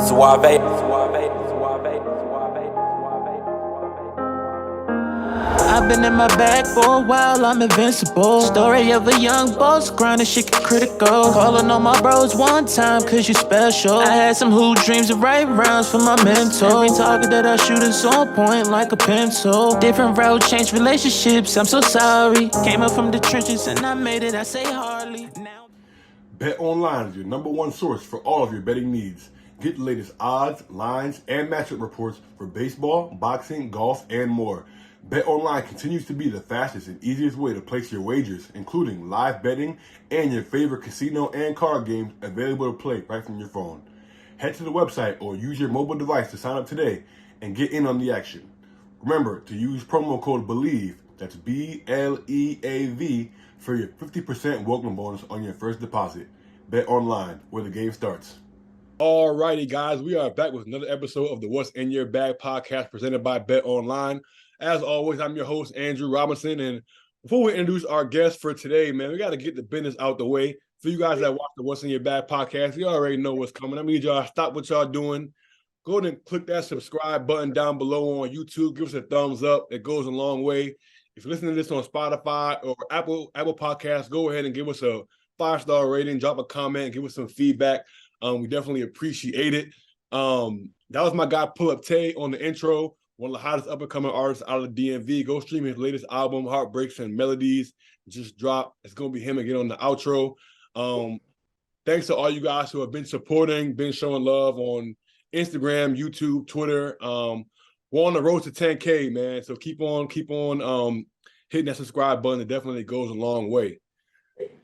Suave. I've been in my bag for a while, I'm invincible. Story of a young boss, grinding shit get critical. Calling on my bros one time, cause you special. I had some hoop dreams of right rounds for my mentor. Every target that I shoot is on point like a pencil. Different road, changed relationships, I'm so sorry. Came up from the trenches and I made it, I say hardly. Now Bet Online is your number one source for all of your betting needs. Get the latest odds, lines, and matchup reports for baseball, boxing, golf, and more. Bet Online continues to be the fastest and easiest way to place your wagers, including live betting and your favorite casino and card games available to play right from your phone. Head to the website or use your mobile device to sign up today and get in on the action. Remember to use promo code BELIEVE, that's BLEAV, for your 50% welcome bonus on your first deposit. Bet Online, where the game starts. Alrighty, guys, we are back with another episode of the What's in Your Bag podcast presented by Bet Online. As always, I'm your host, Andrew Robinson, and before we introduce our guest for today, man, we got to get the business out the way. For you guys that watch the What's in Your Bag podcast, you already know what's coming. I need y'all to stop what y'all doing. Go ahead and click that subscribe button down below on YouTube. Give us a thumbs up. It goes a long way. If you're listening to this on Spotify or Apple Podcasts, go ahead and give us a 5-star rating, drop a comment, give us some feedback. We definitely appreciate it. That was my guy Pull Up Tay on the intro, one of the hottest up-and-coming artists out of the DMV. Go stream his latest album, Heartbreaks and Melodies. Just dropped. It's going to be him again on the outro. Thanks to all you guys who have been supporting, been showing love on Instagram, YouTube, Twitter. We're on the road to 10K, man. So keep on hitting that subscribe button. It definitely goes a long way.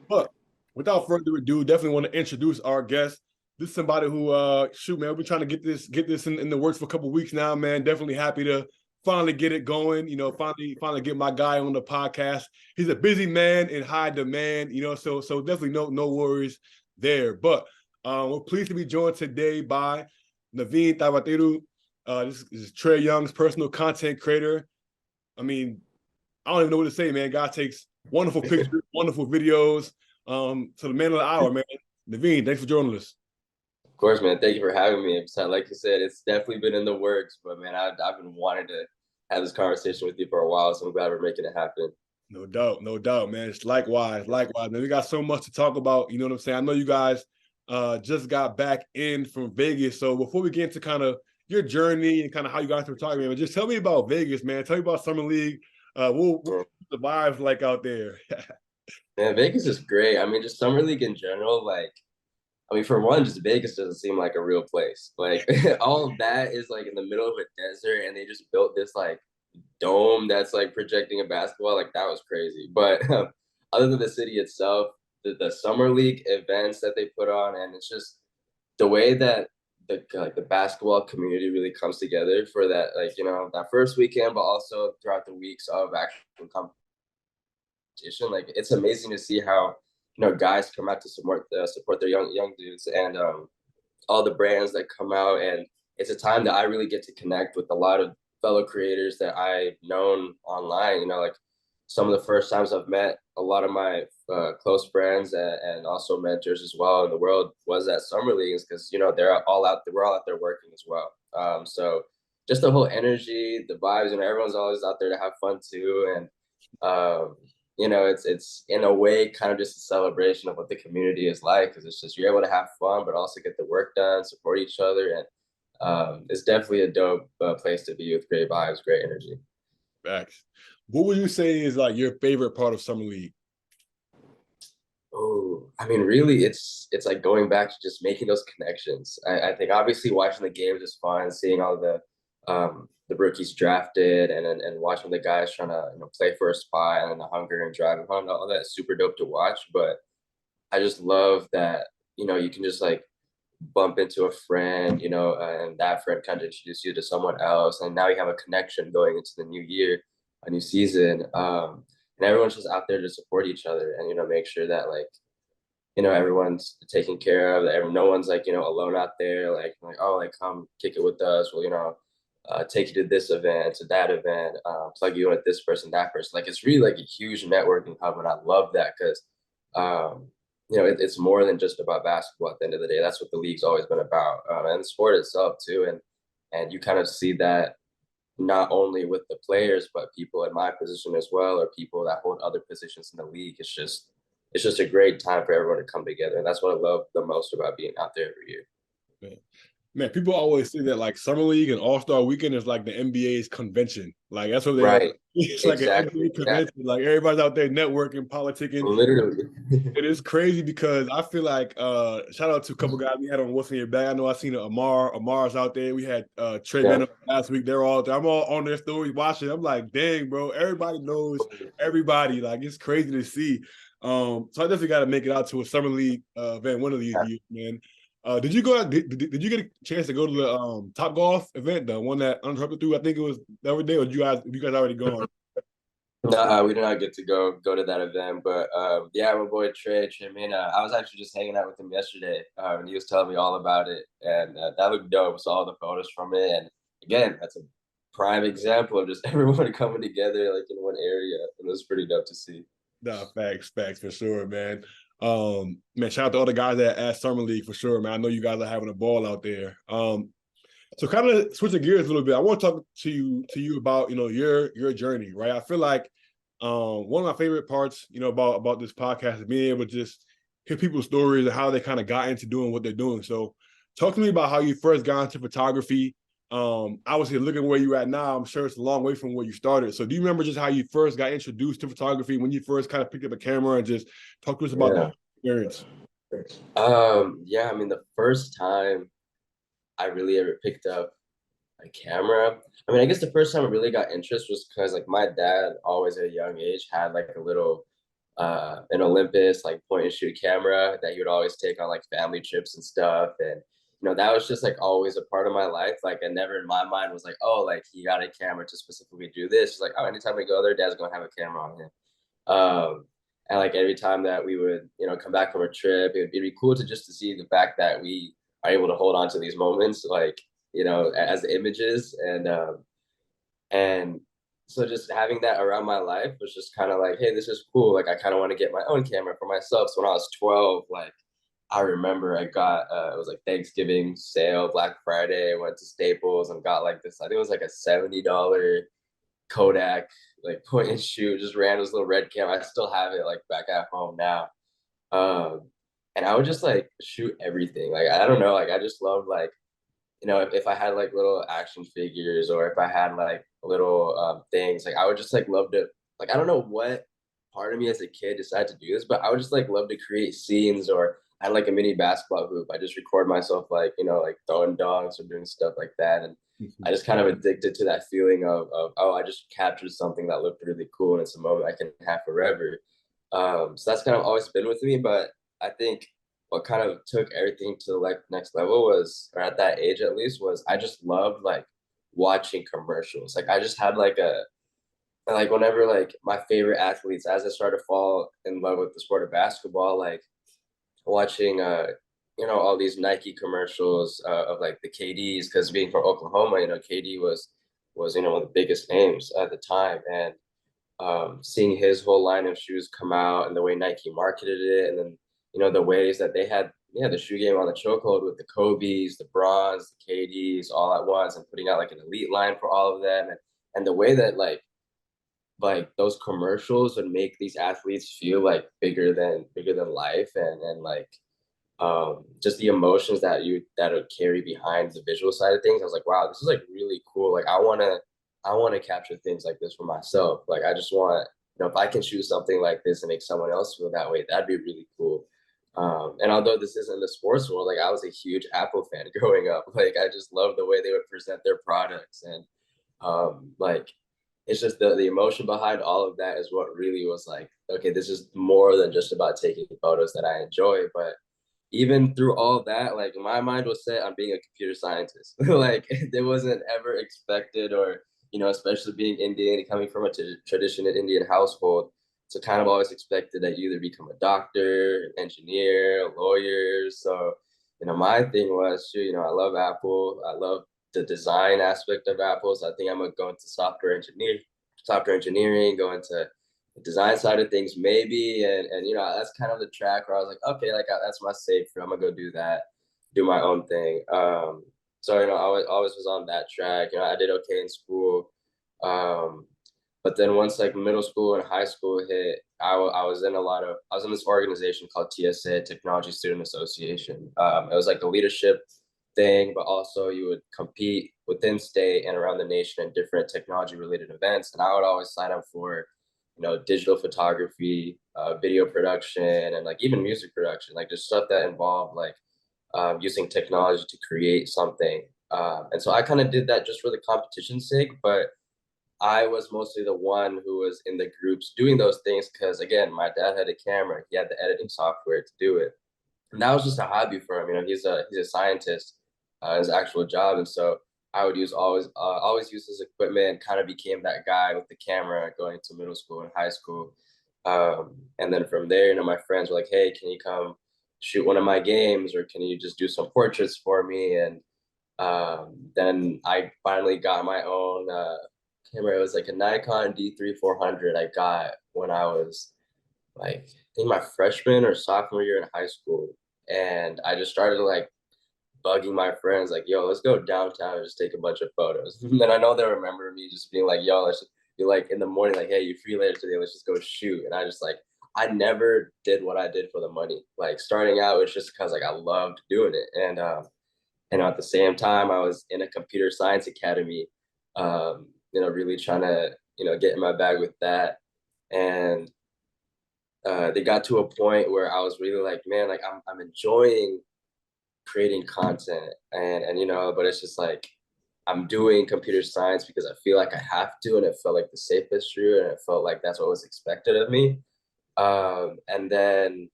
But without further ado, definitely want to introduce our guest. This is somebody who, man, we've been trying to get this in the works for a couple of weeks now, man. Definitely happy to finally get it going. You know, finally get my guy on the podcast. He's a busy man in high demand. You know, so definitely no worries there. But we're pleased to be joined today by Naveen Thavathiru. This is Trae Young's personal content creator. I mean, I don't even know what to say, man. Guy takes wonderful pictures, wonderful videos. So the man of the hour, man. Naveen, thanks for joining us. Of course, man. Thank you for having me. So, like you said, it's definitely been in the works, but man, I've been wanting to have this conversation with you for a while, so I'm glad we're making it happen. No doubt, man. It's likewise, man. We got so much to talk about. You know what I'm saying? I know you guys just got back in from Vegas. So before we get into kind of your journey and kind of how you got to talking, man, just tell me about Vegas, man. Tell me about Summer League. What the vibes like out there? Man, Vegas is great. I mean, just Summer League in general, like, I mean, for one, just Vegas doesn't seem like a real place. Like, all of that is like in the middle of a desert, and they just built this like dome that's like projecting a basketball. Like, that was crazy. But other than the city itself, the Summer League events that they put on, and it's just the way that the basketball community really comes together for that, like, you know, that first weekend, but also throughout the weeks of actual competition. Like, it's amazing to see how, you know, guys come out to support their young dudes, and all the brands that come out. And it's a time that I really get to connect with a lot of fellow creators that I've known online. You know, like some of the first times I've met a lot of my close friends and also mentors as well in the world was at summer leagues, because, you know, we're all out there working as well. So just the whole energy, the vibes, you know, everyone's always out there to have fun too. And you know, it's in a way kind of just a celebration of what the community is like, because it's just you're able to have fun but also get the work done, support each other, and it's definitely a dope place to be, with great vibes, great energy. Facts. What would you say is like your favorite part of Summer League? Oh, I mean, really, it's like going back to just making those connections. I think obviously watching the games is fun, seeing all the rookies drafted, and watching the guys trying to, you know, play for a spot, and the hunger and drive and all that is super dope to watch. But I just love that, you know, you can just like bump into a friend, you know, and that friend kind of introduce you to someone else, and now you have a connection going into the new year, a new season. And everyone's just out there to support each other, and, you know, make sure that, like, you know, everyone's taken care of, that no one's like, you know, alone out there, like, oh, like, come kick it with us, well, you know, take you to this event, to that event, plug you in with this person, that person. Like, it's really like a huge networking hub, and I love that, because it's more than just about basketball at the end of the day. That's what the league's always been about, and the sport itself too. And you kind of see that not only with the players, but people in my position as well, or people that hold other positions in the league. It's just a great time for everyone to come together. And that's what I love the most about being out there every year. Man, people always say that like summer league and All-Star weekend is like the NBA's convention. Like that's what they are. Right. It's like an Exactly. NBA convention. Like everybody's out there networking, politicking. Literally. It is crazy because I feel like shout out to a couple guys we had on What's in Your Bag. I know I seen Amar's out there. We had Trae Young last week. They're all there. I'm all on their stories watching. I'm like, dang, bro, everybody knows everybody. Like it's crazy to see. So I definitely got to make it out to a summer league event one of these years, man. Did you go out? Did you get a chance to go to the Top Golf event, the one that Uninterrupted threw? I think it was the other day, or you guys already gone? No, we did not get to go to that event, but yeah, my boy Trae Mina, I was actually just hanging out with him yesterday, and he was telling me all about it, and that looked dope. Saw all the photos from it, and again, that's a prime example of just everyone coming together like in one area, and it was pretty dope to see. Nah, facts for sure, man. Man, shout out to all the guys at Summer League for sure, man. I know you guys are having a ball out there. So kind of switching gears a little bit, I want to talk to you about your journey, right? I feel like one of my favorite parts, about this podcast is being able to just hear people's stories and how they kind of got into doing what they're doing. So talk to me about how you first got into photography. Obviously looking where you're at now, I'm sure it's a long way from where you started. So do you remember just how you first got introduced to photography, when you first kind of picked up a camera, and just talk to us about that experience? Yeah, I mean, the first time I really ever picked up a camera, I mean, I guess the first time I really got interest was because like my dad always at a young age had like a little an Olympus like point and shoot camera that he would always take on like family trips and stuff. And that was just like always a part of my life. Like I never in my mind was like, oh, like he got a camera to specifically do this. It's like, oh, anytime we go there, dad's gonna have a camera on him. And like every time that we would, come back from a trip, it'd be cool to see the fact that we are able to hold on to these moments, like, as images. And so just having that around my life was just kind of like, hey, this is cool. Like I kind of want to get my own camera for myself. So when I was 12, like I remember I got it was like Thanksgiving sale, Black Friday. I went to Staples and got like this. I think it was like a $70 Kodak like point and shoot. Just ran this little red camera. I still have it like back at home now. And I would just like shoot everything. Like I don't know. Like I just loved like if I had like little action figures, or if I had like little things, like I would just like love to, like I don't know what part of me as a kid decided to do this, but I would just like love to create scenes. Or I had like a mini basketball hoop. I just record myself like like throwing dunks or doing stuff like that. And I just kind of addicted to that feeling of oh, I just captured something that looked really cool, and it's a moment I can have forever. So that's kind of always been with me. But I think what kind of took everything to the like next level was, or at that age at least, was I just loved like watching commercials. Like I just had like whenever like my favorite athletes, as I started to fall in love with the sport of basketball, like watching all these Nike commercials of like the KDs, because being from Oklahoma, KD was one of the biggest names at the time. And seeing his whole line of shoes come out, and the way Nike marketed it, and then the ways that they had the shoe game on the chokehold with the Kobe's, the Bronze, the KDs all at once, and putting out like an elite line for all of them. And the way that like those commercials would make these athletes feel like bigger than life. And like just the emotions that would carry behind the visual side of things. I was like, wow, this is like really cool. Like I want to capture things like this for myself. Like I just want, if I can shoot something like this and make someone else feel that way, that'd be really cool. And although this isn't the sports world, like I was a huge Apple fan growing up. Like I just loved the way they would present their products. And like it's just the emotion behind all of that is what really was like, okay, this is more than just about taking photos that I enjoy. But even through all that, like my mind was set on being a computer scientist. Like it wasn't ever expected, or especially being Indian, coming from a traditional Indian household, so kind of always expected that you either become a doctor, an engineer, a lawyer. So my thing was, shoot, I love Apple. I love the design aspect of Apple. So I think I'm gonna go into software engineering, go into design side of things maybe, and you know, that's kind of the track where I was like, okay, like that's my safe. I'm gonna go do that, do my own thing. So you know, I always was on that track. You know, I did okay in school, but then once like middle school and high school hit, I was in I was in this organization called TSA, Technology Student Association. It was like a leadership thing, but also you would compete within state and around the nation in different technology related events. And I would always sign up for, you know, digital photography, video production, and like even music production, like just stuff that involved like using technology to create something. And so I kind of did that just for the competition's sake, but I was mostly the one who was in the groups doing those things because, again, my dad had a camera, he had the editing software to do it, and that was just a hobby for him. You know, he's a scientist, his actual job, and so I would always use his equipment and kind of became that guy with the camera going to middle school and high school. And then from there, you know, my friends were like, "Hey, can you come shoot one of my games, or can you just do some portraits for me?" And then I finally got my own camera. It was like a Nikon D3 400 I got when I was like, I think my freshman or sophomore year in high school. And I just started like bugging my friends, like, yo, let's go downtown and just take a bunch of photos. And then I know they remember me just being like, yo, let's just be like in the morning, like, hey, you free later today? Let's just go shoot. And I just like, I never did what I did for the money. Like starting out, it's just because like I loved doing it. And at the same time, I was in a computer science academy, you know, really trying to, you know, get in my bag with that. And they got to a point where I was really like, man, like I'm enjoying creating content, and you know, but it's just like I'm doing computer science because I feel like I have to, and it felt like the safest route, and it felt like that's what was expected of me. And then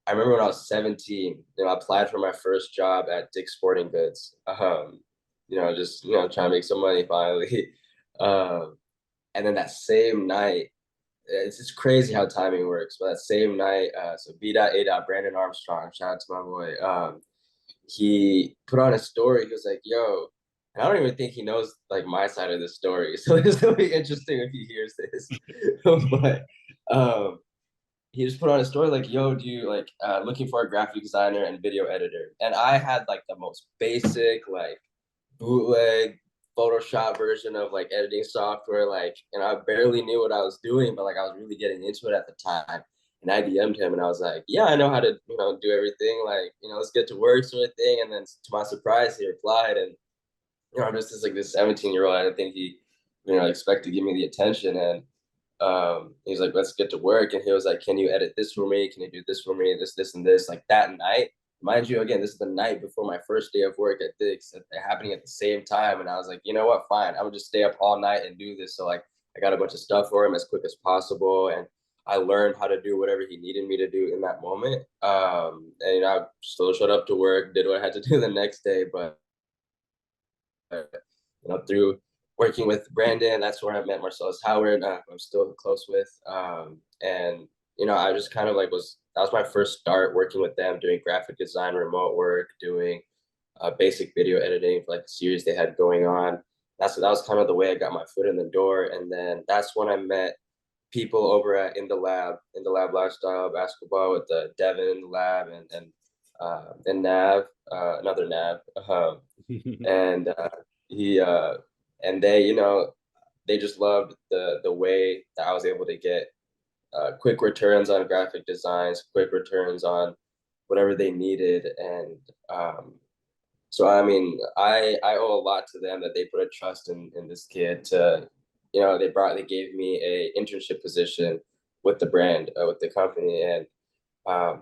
I remember when I was 17, you know, I applied for my first job at Dick's Sporting Goods. You know, just you know, trying to make some money finally. Um, and then that same night, it's just crazy how timing works. But that same night, so B.A. Brandon Armstrong, shout out to my boy. He put on a story. He was like, "Yo," and I don't even think he knows like my side of the story. So it's gonna be interesting if he hears this. But um, he just put on a story like, "Yo, do you like looking for a graphic designer and video editor?" And I had like the most basic like bootleg Photoshop version of like editing software, like, and I barely knew what I was doing, but like I was really getting into it at the time. And I DM'd him and I was like, yeah, I know how to, you know, do everything. Like, you know, let's get to work sort of thing. And then to my surprise, he replied. And, you know, I'm just like this 17-year-old. I didn't think he, you know, expect to give me the attention. And he's like, let's get to work. And he was like, can you edit this for me? Can you do this for me? This, and this, like that night. Mind you, again, this is the night before my first day of work at Dick's. They're happening at the same time. And I was like, you know what? Fine. I would just stay up all night and do this. So like I got a bunch of stuff for him as quick as possible. And I learned how to do whatever he needed me to do in that moment. And you know, I still showed up to work, did what I had to do the next day. But you know, through working with Brandon, that's where I met Marcellus Howard. I'm still close with. And you know, I just kind of like that was my first start working with them, doing graphic design, remote work, doing basic video editing for like the series they had going on. That was kind of the way I got my foot in the door. And then that's when I met people over at in the lab lifestyle basketball with Devin in the lab and Nav, another Nav, and he and they, you know, they just loved the way that I was able to get quick returns on graphic designs, quick returns on whatever they needed. And so, I mean, I owe a lot to them that they put a trust in this kid to, you know, they gave me a internship position with the brand, with the company. And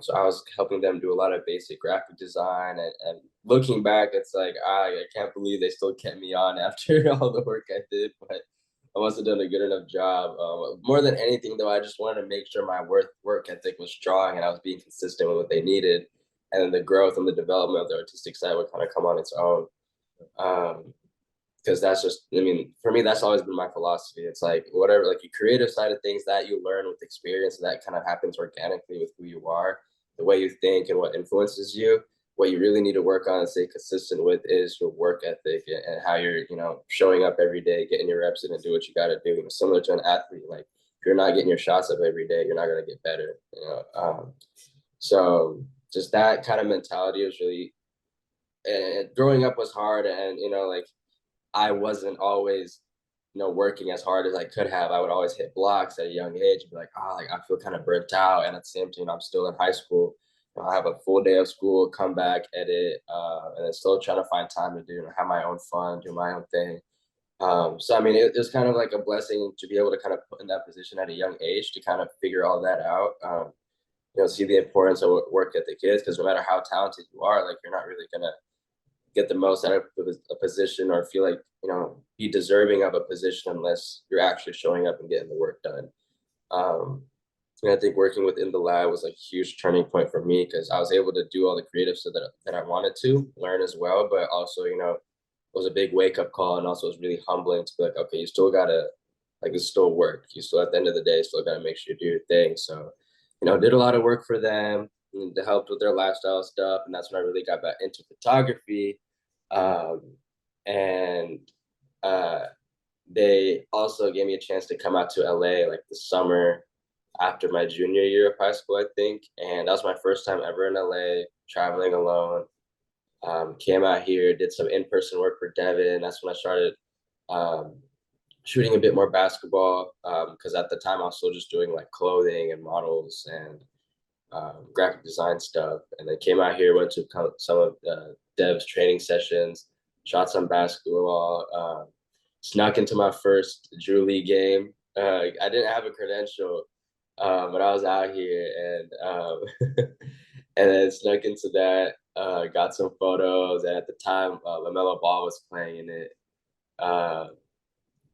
so I was helping them do a lot of basic graphic design, and looking back, it's like I can't believe they still kept me on after all the work I did, but I must have done a good enough job. More than anything, though, I just wanted to make sure my work ethic was strong and I was being consistent with what they needed, and then the growth and the development of the artistic side would kind of come on its own. Because that's just, I mean, for me, that's always been my philosophy. It's like whatever, like your creative side of things that you learn with experience, and that kind of happens organically with who you are, the way you think, and what influences you. What you really need to work on and stay consistent with is your work ethic and how you're, you know, showing up every day, getting your reps in, and do what you got to do. Similar to an athlete, like you're not getting your shots up every day, you're not going to get better, you know. So just that kind of mentality was really, and growing up was hard, and you know, like I wasn't always, you know, working as hard as I could have. I would always hit blocks at a young age and be like, oh, like I feel kind of burnt out. And at the same time, I'm still in high school. You know, I have a full day of school, come back, edit, and then still trying to find time to do, you know, have my own fun, do my own thing. So I mean, it was kind of like a blessing to be able to kind of put in that position at a young age to kind of figure all that out. You know, see the importance of work ethic is, because no matter how talented you are, like you're not really gonna get the most out of a position or feel like, you know, be deserving of a position unless you're actually showing up and getting the work done. Um, and I think working within the lab was a huge turning point for me, because I was able to do all the creative stuff that I wanted to learn as well, but also, you know, it was a big wake up call, and also it was really humbling to be like, okay, you still gotta, like, it's still work. You still, at the end of the day, still gotta make sure you do your thing. So, you know, did a lot of work for them to help with their lifestyle stuff, and that's when I really got back into photography. Um, and uh, they also gave me a chance to come out to LA like the summer after my junior year of high school, I think. And that was my first time ever in LA, traveling alone. Came out here, did some in-person work for Devin. That's when I started um, shooting a bit more basketball, because at the time I was still just doing like clothing and models and graphic design stuff. And then came out here, went to some of Dev's training sessions, shot some basketball, snuck into my first Drew League game. I didn't have a credential, but I was out here, and then snuck into that. Got some photos, and at the time, LaMelo Ball was playing in it. Uh,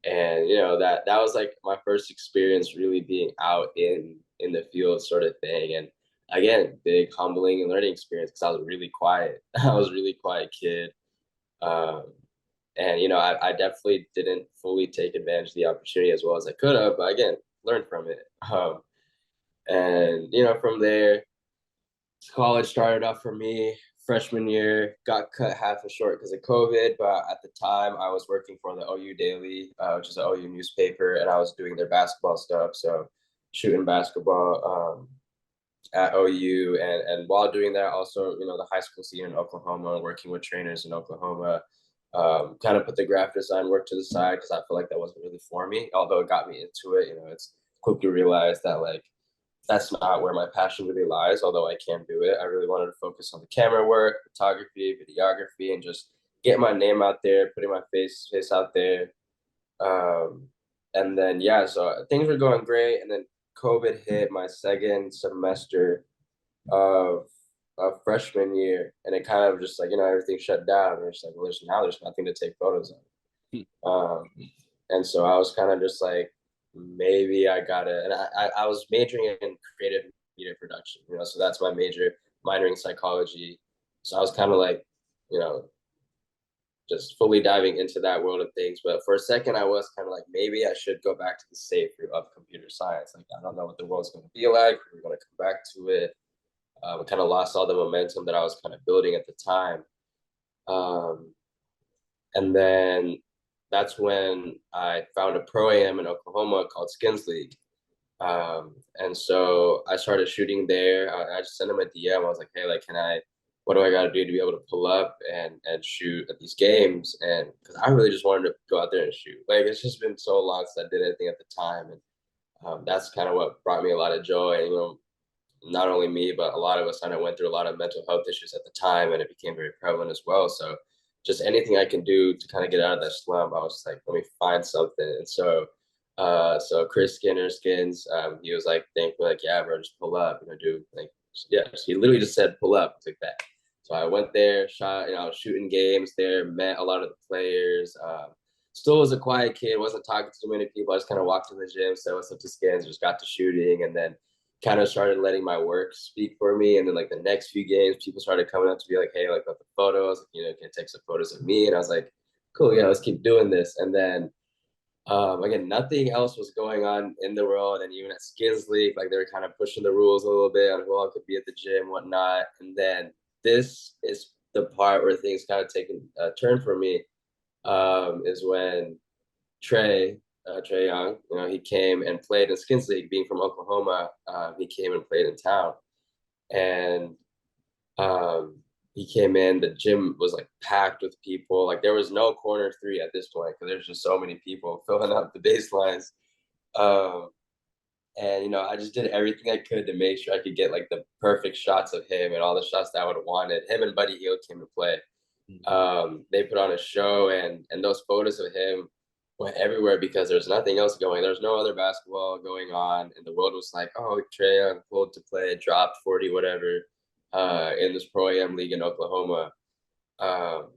and you know, that was like my first experience really being out in the field, sort of thing. And again, big humbling and learning experience, because I was really quiet. I was a really quiet kid. Um, and you know, I definitely didn't fully take advantage of the opportunity as well as I could have, but again, learned from it. And you know, from there, college started off for me. Freshman year, got cut half a short because of COVID, but at the time I was working for the OU Daily, which is an OU newspaper, and I was doing their basketball stuff. So shooting basketball at OU, and while doing that, also, you know, the high school scene in Oklahoma, working with trainers in Oklahoma, kind of put the graphic design work to the side because I feel like that wasn't really for me. Although it got me into it, you know, it's quickly realized that like that's not where my passion really lies. Although I can do it, I really wanted to focus on the camera work, photography, videography, and just get my name out there, putting my face out there. Um, and then yeah, so things were going great, and then COVID hit my second semester of freshman year, and it kind of just like, you know, everything shut down. And it's like, well, there's nothing to take photos of. And so I was kind of just like, maybe I gotta. And I was majoring in creative media production, you know, so that's my major, minoring psychology. So I was kind of like, you know, just fully diving into that world of things. But for a second, I was kind of like, maybe I should go back to the safe route of computer science. Like, I don't know what the world's going to be like. We're going to come back to it. I kind of lost all the momentum that I was kind of building at the time. And then that's when I found a pro am in Oklahoma called Skins League. And so I started shooting there. I just sent him a DM. I was like, hey, like, what do I got to do to be able to pull up and shoot at these games? And because I really just wanted to go out there and shoot. Like, it's just been so long since I did anything at the time. And that's kind of what brought me a lot of joy. And, you know, not only me, but a lot of us kind of went through a lot of mental health issues at the time, and it became very prevalent as well. So just anything I can do to kind of get out of that slump, I was like, let me find something. And so Chris Skinner Skins, he was like, thankfully, like, yeah, bro, just pull up, you know, do like, yeah. He literally just said, pull up, like that. So I went there, shot, you know, I was shooting games there, met a lot of the players. Still was a quiet kid, wasn't talking to too many people. I just kind of walked to the gym, said what's up to Skins, just got to shooting, and then kind of started letting my work speak for me. And then like the next few games, people started coming up to be like, hey, like, about the photos, you know, can you take some photos of me? And I was like, cool, yeah, let's keep doing this. And then again, nothing else was going on in the world. And even at Skins League, like, they were kind of pushing the rules a little bit on who all could be at the gym, whatnot. And then this is the part where things kind of taken a turn for me, is when Trae, Trae Young. You know, he came and played in Skins League, being from Oklahoma. He came and played in town, and um, he came in. The gym was like packed with people. Like there was no corner three at this point because there's just so many people filling up the baselines. Um, and you know, I just did everything I could to make sure I could get like the perfect shots of him and all the shots that I would have wanted. Him and Buddy Hield came to play. They put on a show, and those photos of him went everywhere because there's nothing else going. There's no other basketball going on, and the world was like, "Oh, Trae Young pulled to play, dropped 40, whatever, in this Pro Am league in Oklahoma." Um,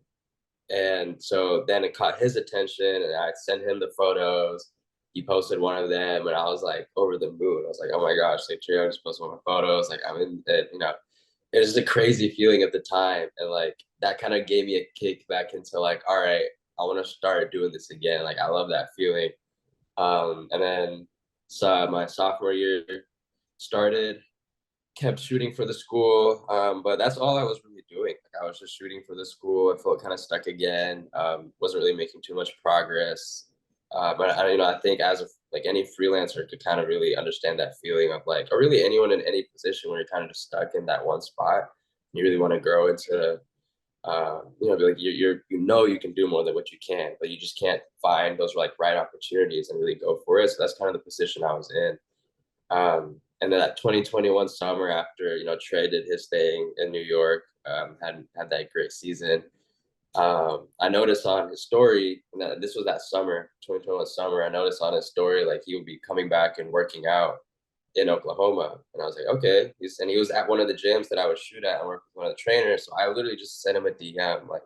and so then it caught his attention, and I sent him the photos. He posted one of them, and I was like over the moon. I was like, "Oh my gosh!" Like Trae Young just posted one of my photos. Like I'm in it, you know. It was just a crazy feeling at the time, and like that kind of gave me a kick back into like, all right, I want to start doing this again. Like I love that feeling. And then so my sophomore year started, kept shooting for the school, but that's all I was really doing. Like I was just shooting for the school. I felt kind of stuck again. Wasn't really making too much progress. But I, you know, I think as a, like any freelancer could kind of really understand that feeling of like, or really anyone in any position where you're kind of just stuck in that one spot. You really want to grow into, you know, like you know you can do more than what you can, but you just can't find those like right opportunities and really go for it. So that's kind of the position I was in. And then that 2021 summer, after you know Trae did his thing in New York, had that great season. I noticed on his story, and this was that summer, 2021 summer. I noticed on his story like he would be coming back and working out in Oklahoma, and I was like, okay. He was at one of the gyms that I would shoot at and work with one of the trainers. So I literally just sent him a DM like.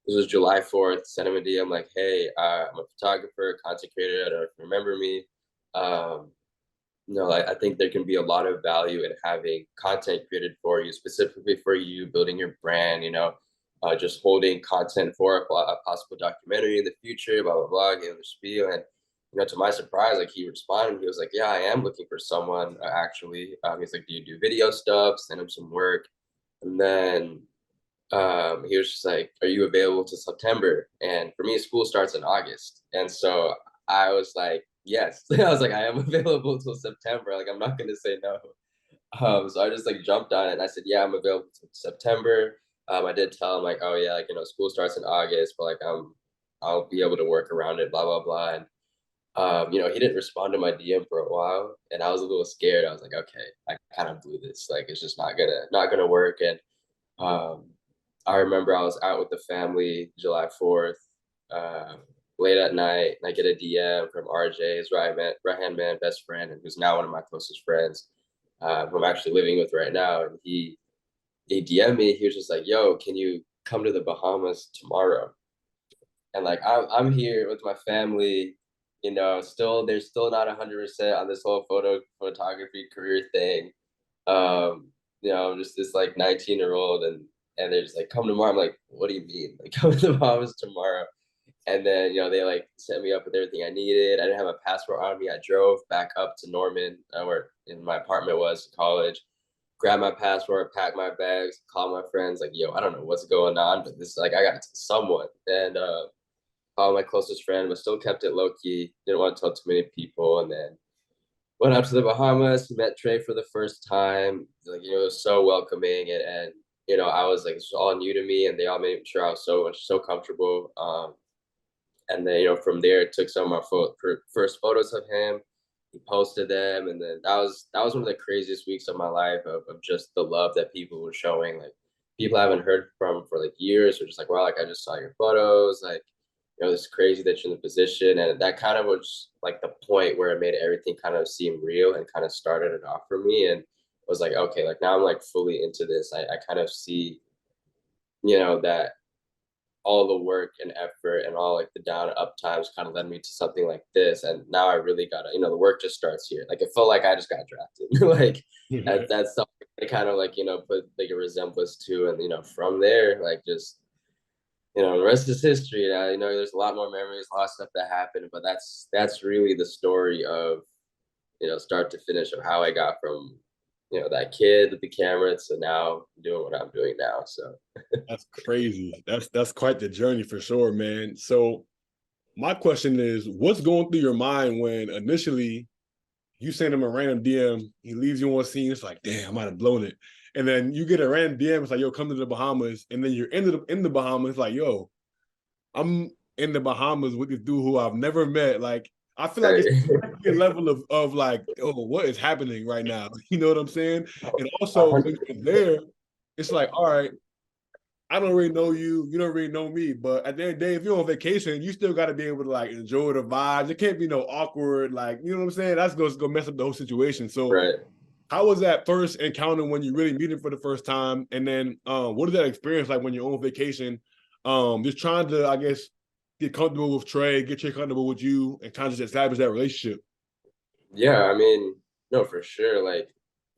This was July 4th, sent him a DM like, hey, I'm a photographer, content creator. I don't know if you remember me. Um, no, I think there can be a lot of value in having content created for you, specifically for you, building your brand, you know, just holding content for a possible documentary in the future, blah, blah, blah, giving the spiel. And, you know, to my surprise, like he responded, he was like, yeah, I am looking for someone actually. He's like, do you do video stuff? Send him some work. And then he was just like, are you available to September? And for me, school starts in August. And so I was like, yes. I was like, I am available till September. Like, I'm not going to say no. So I just like jumped on it and I said, yeah, I'm available till September. I did tell him like, oh yeah, like, you know, school starts in August, but like, I'll be able to work around it, blah, blah, blah. And, you know, he didn't respond to my DM for a while and I was a little scared. I was like, okay, I kind of blew this. Like, it's just not gonna work. And, um, I remember I was out with the family July 4th, late at night, and I get a DM from RJ, his right hand man, best friend, and who's now one of my closest friends, who I'm actually living with right now. And he DM'd me. He was just like, "Yo, can you come to the Bahamas tomorrow?" And like I'm here with my family, you know, they're still not 100% on this whole photography career thing. You know, I'm just this like 19-year-old and they're just like, come tomorrow. I'm like, what do you mean? Like come to the Bahamas tomorrow. And then, you know, they like set me up with everything I needed. I didn't have a passport on me. I drove back up to Norman, where in my apartment was college, grabbed my passport, packed my bags, called my friends, like, yo, I don't know what's going on, but this like I got to tell someone. And called my closest friend, but still kept it low key. Didn't want to tell too many people. And then went out to the Bahamas, met Trae for the first time. Like, you know, it was so welcoming and you know, I was like, this was all new to me, and they all made sure I was so comfortable. And then, you know, from there, I took some of my first photos of him. He posted them, and then that was one of the craziest weeks of my life of just the love that people were showing. Like people I haven't heard from for like years were just like, wow, like I just saw your photos, like you know, it's crazy that you're in the position, and that kind of was like the point where it made everything kind of seem real and kind of started it off for me, and was like, okay, like now I'm like fully into this. I kind of see, you know, that all the work and effort and all like the down and up times kind of led me to something like this. And now I really gotta, you know, the work just starts here. Like it felt like I just got drafted. Like that's something I kind of like, you know, put like a resemblance to. And, you know, from there, like just, you know, the rest is history. You know, there's a lot more memories, a lot of stuff that happened, but that's really the story of, you know, start to finish of how I got from, you know, that kid with the camera to now doing what I'm doing now. So That's crazy. That's quite the journey for sure, man. So My question is, what's going through your mind when initially you send him a random DM, he leaves you on scene, it's like, damn, I might have blown it. And then you get a random DM, it's like, yo, come to the Bahamas. And then you're in the Bahamas, like, yo, I'm in the Bahamas with this dude who I've never met. Like, I feel like it's Right. a level of like, oh, what is happening right now? You know what I'm saying? And A also when hundred you're there, it's like, all right, I don't really know you. You don't really know me. But at the end of the day, if you're on vacation, you still got to be able to like enjoy the vibes. It can't be no awkward, like, you know what I'm saying? That's going to mess up the whole situation. So, right. how was that first encounter when you really meet him for the first time? And then what is that experience like when you're on vacation? Just trying to, I guess, get comfortable with Trae, get Trae comfortable with you, and kind of just establish that relationship. Yeah, I mean, no, for sure. Like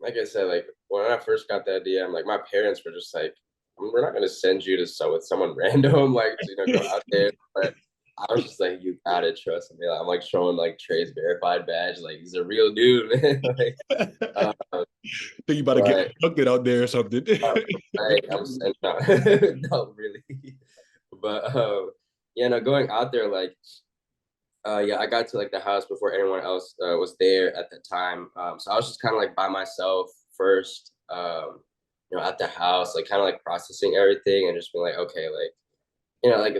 I said, like when I first got that DM, like my parents were just like, "We're not gonna send you to with someone random, like to, go out there." But I was just like, "You gotta trust me." Like, I'm like showing like Trey's verified badge, like he's a real dude, man. Like, Think um, you about to get but abducted out there or something. like I'm no, no, really. But yeah, no, going out there, like yeah, I got to like the house before anyone else was there at the time. So I was just kind of like by myself first, at the house, like kind of like processing everything and just being like, okay, like, like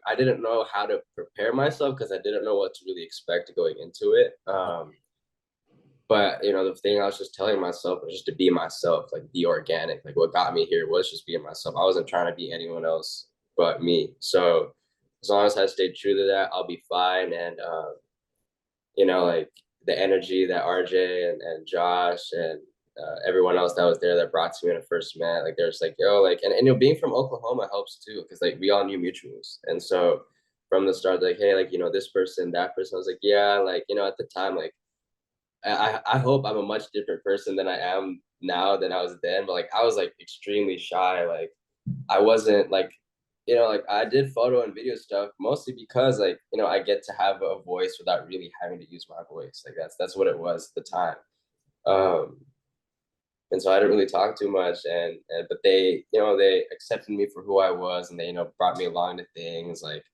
I didn't know how to prepare myself because I didn't know what to really expect going into it. But the thing I was just telling myself was just to be myself, like be organic. Like what got me here was just being myself. I wasn't trying to be anyone else but me. So as long as I stay true to that, I'll be fine. And like the energy that RJ and Josh and everyone else that was there that brought to me when I first met, like there's like, yo, like, and being from Oklahoma helps too, because like we all knew mutuals. And so from the start, like, hey, like, this person, that person, I was like, yeah, like, at the time, like, I hope I'm a much different person than I am now than I was then. But like I was like extremely shy. Like I wasn't like, like I did photo and video stuff mostly because like, I get to have a voice without really having to use my voice. Like that's what it was at the time. Um, and so I didn't really talk too much and but they, they accepted me for who I was and they, brought me along to things like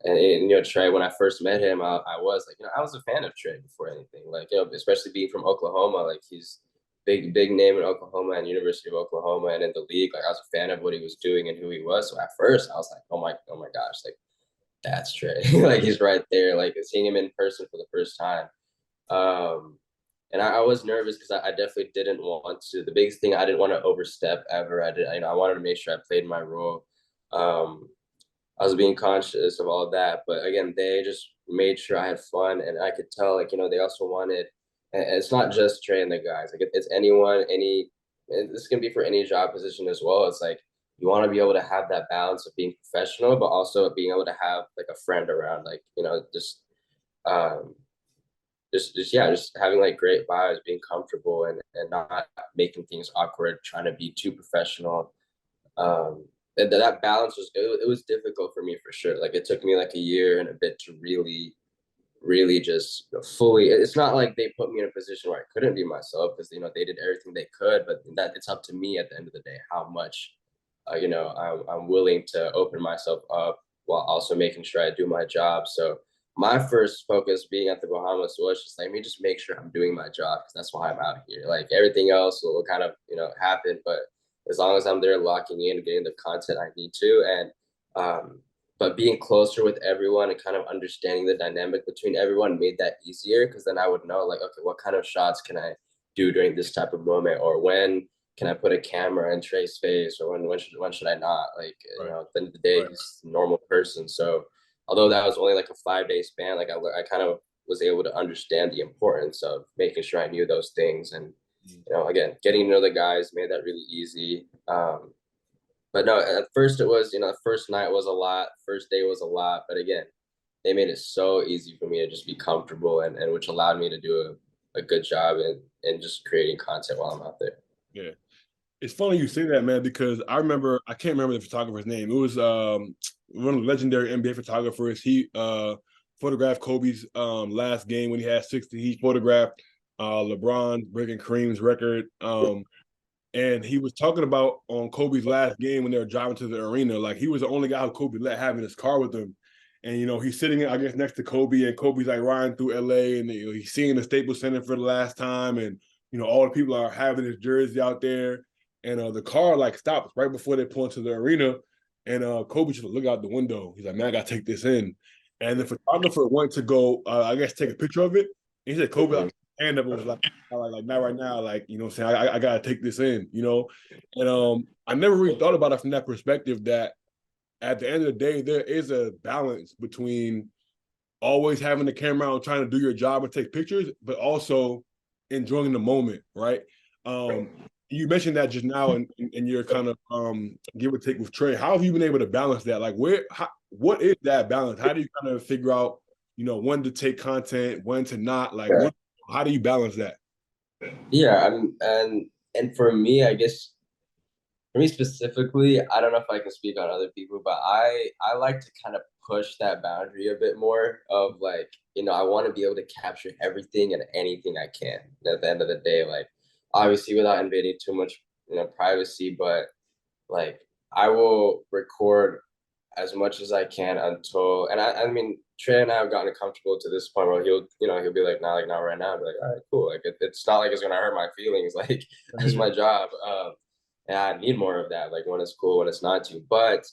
and Trae, when I first met him, I was like, I was a fan of Trae before anything. Like, especially being from Oklahoma, like he's big name in Oklahoma and University of Oklahoma and in the league. Like I was a fan of what he was doing and who he was. So at first I was like, oh my gosh, like that's Trae. Like he's right there. Like seeing him in person for the first time. Um, and I was nervous because I definitely didn't want to. The biggest thing I didn't want to overstep ever. I wanted to make sure I played my role. Um, I was being conscious of all of that. But again, they just made sure I had fun, and I could tell, like, they also wanted. And it's not just Trae and the guys. Like, it's anyone, any. This can be for any job position as well. It's like you want to be able to have that balance of being professional, but also being able to have like a friend around, like um, just having like great vibes, being comfortable, and not making things awkward, trying to be too professional. That balance it was difficult for me for sure. Like it took me like a year and a bit to really just fully. It's not like they put me in a position where I couldn't be myself because they did everything they could, but that it's up to me at the end of the day how much I'm willing to open myself up while also making sure I do my job. So my first focus being at the Bahamas was just like, let me just make sure I'm doing my job because that's why I'm out here. Like everything else will kind of happen, but as long as I'm there locking in and getting the content I need to, and but being closer with everyone and kind of understanding the dynamic between everyone made that easier because then I would know like, okay, what kind of shots can I do during this type of moment, or when can I put a camera in Trae's face, or when should I not? Like at the end of the day, he's a normal person. So although that was only like a 5-day span, like I kind of was able to understand the importance of making sure I knew those things and again, getting to know the guys made that really easy. But no, at first it was, the first night was a lot, first day was a lot, but again, they made it so easy for me to just be comfortable and which allowed me to do a good job in just creating content while I'm out there. Yeah. It's funny you say that, man, because I can't remember the photographer's name. It was one of the legendary NBA photographers. He photographed Kobe's last game when he had 60. He photographed LeBron breaking Kareem's record. And he was talking about on Kobe's last game when they were driving to the arena, like he was the only guy who Kobe let have in his car with him. and he's sitting, I guess, next to Kobe, and Kobe's like riding through LA, and he's seeing the Staples Center for the last time, and all the people are having his jersey out there, and the car like stops right before they pull into the arena, and Kobe just look out the window. He's like, "Man, I gotta take this in," and the photographer went to go, I guess, take a picture of it. And he said, "Kobe, like, hand up, and was like, not right now, like, what I'm saying, I gotta take this in, and I never really thought about it from that perspective, that at the end of the day, there is a balance between always having the camera out, trying to do your job and take pictures, but also enjoying the moment, right? You mentioned that just now in your kind of give or take with Trae. How have you been able to balance that? Like, what is that balance? How do you kind of figure out, when to take content, when to not? Like, how do you balance that? Yeah, and for me, I guess for me specifically, I don't know if I can speak on other people, but I like to kind of push that boundary a bit more of like, I want to be able to capture everything and anything I can. And at the end of the day, like obviously without invading too much, privacy, but like I will record as much as I can until, and I mean, Trae and I have gotten comfortable to this point where he'll be like, nah, like not right now. I'll be like, all right, cool. Like it's not like it's gonna hurt my feelings. Like that's my job. And I need more of that, like when it's cool, when it's not too. But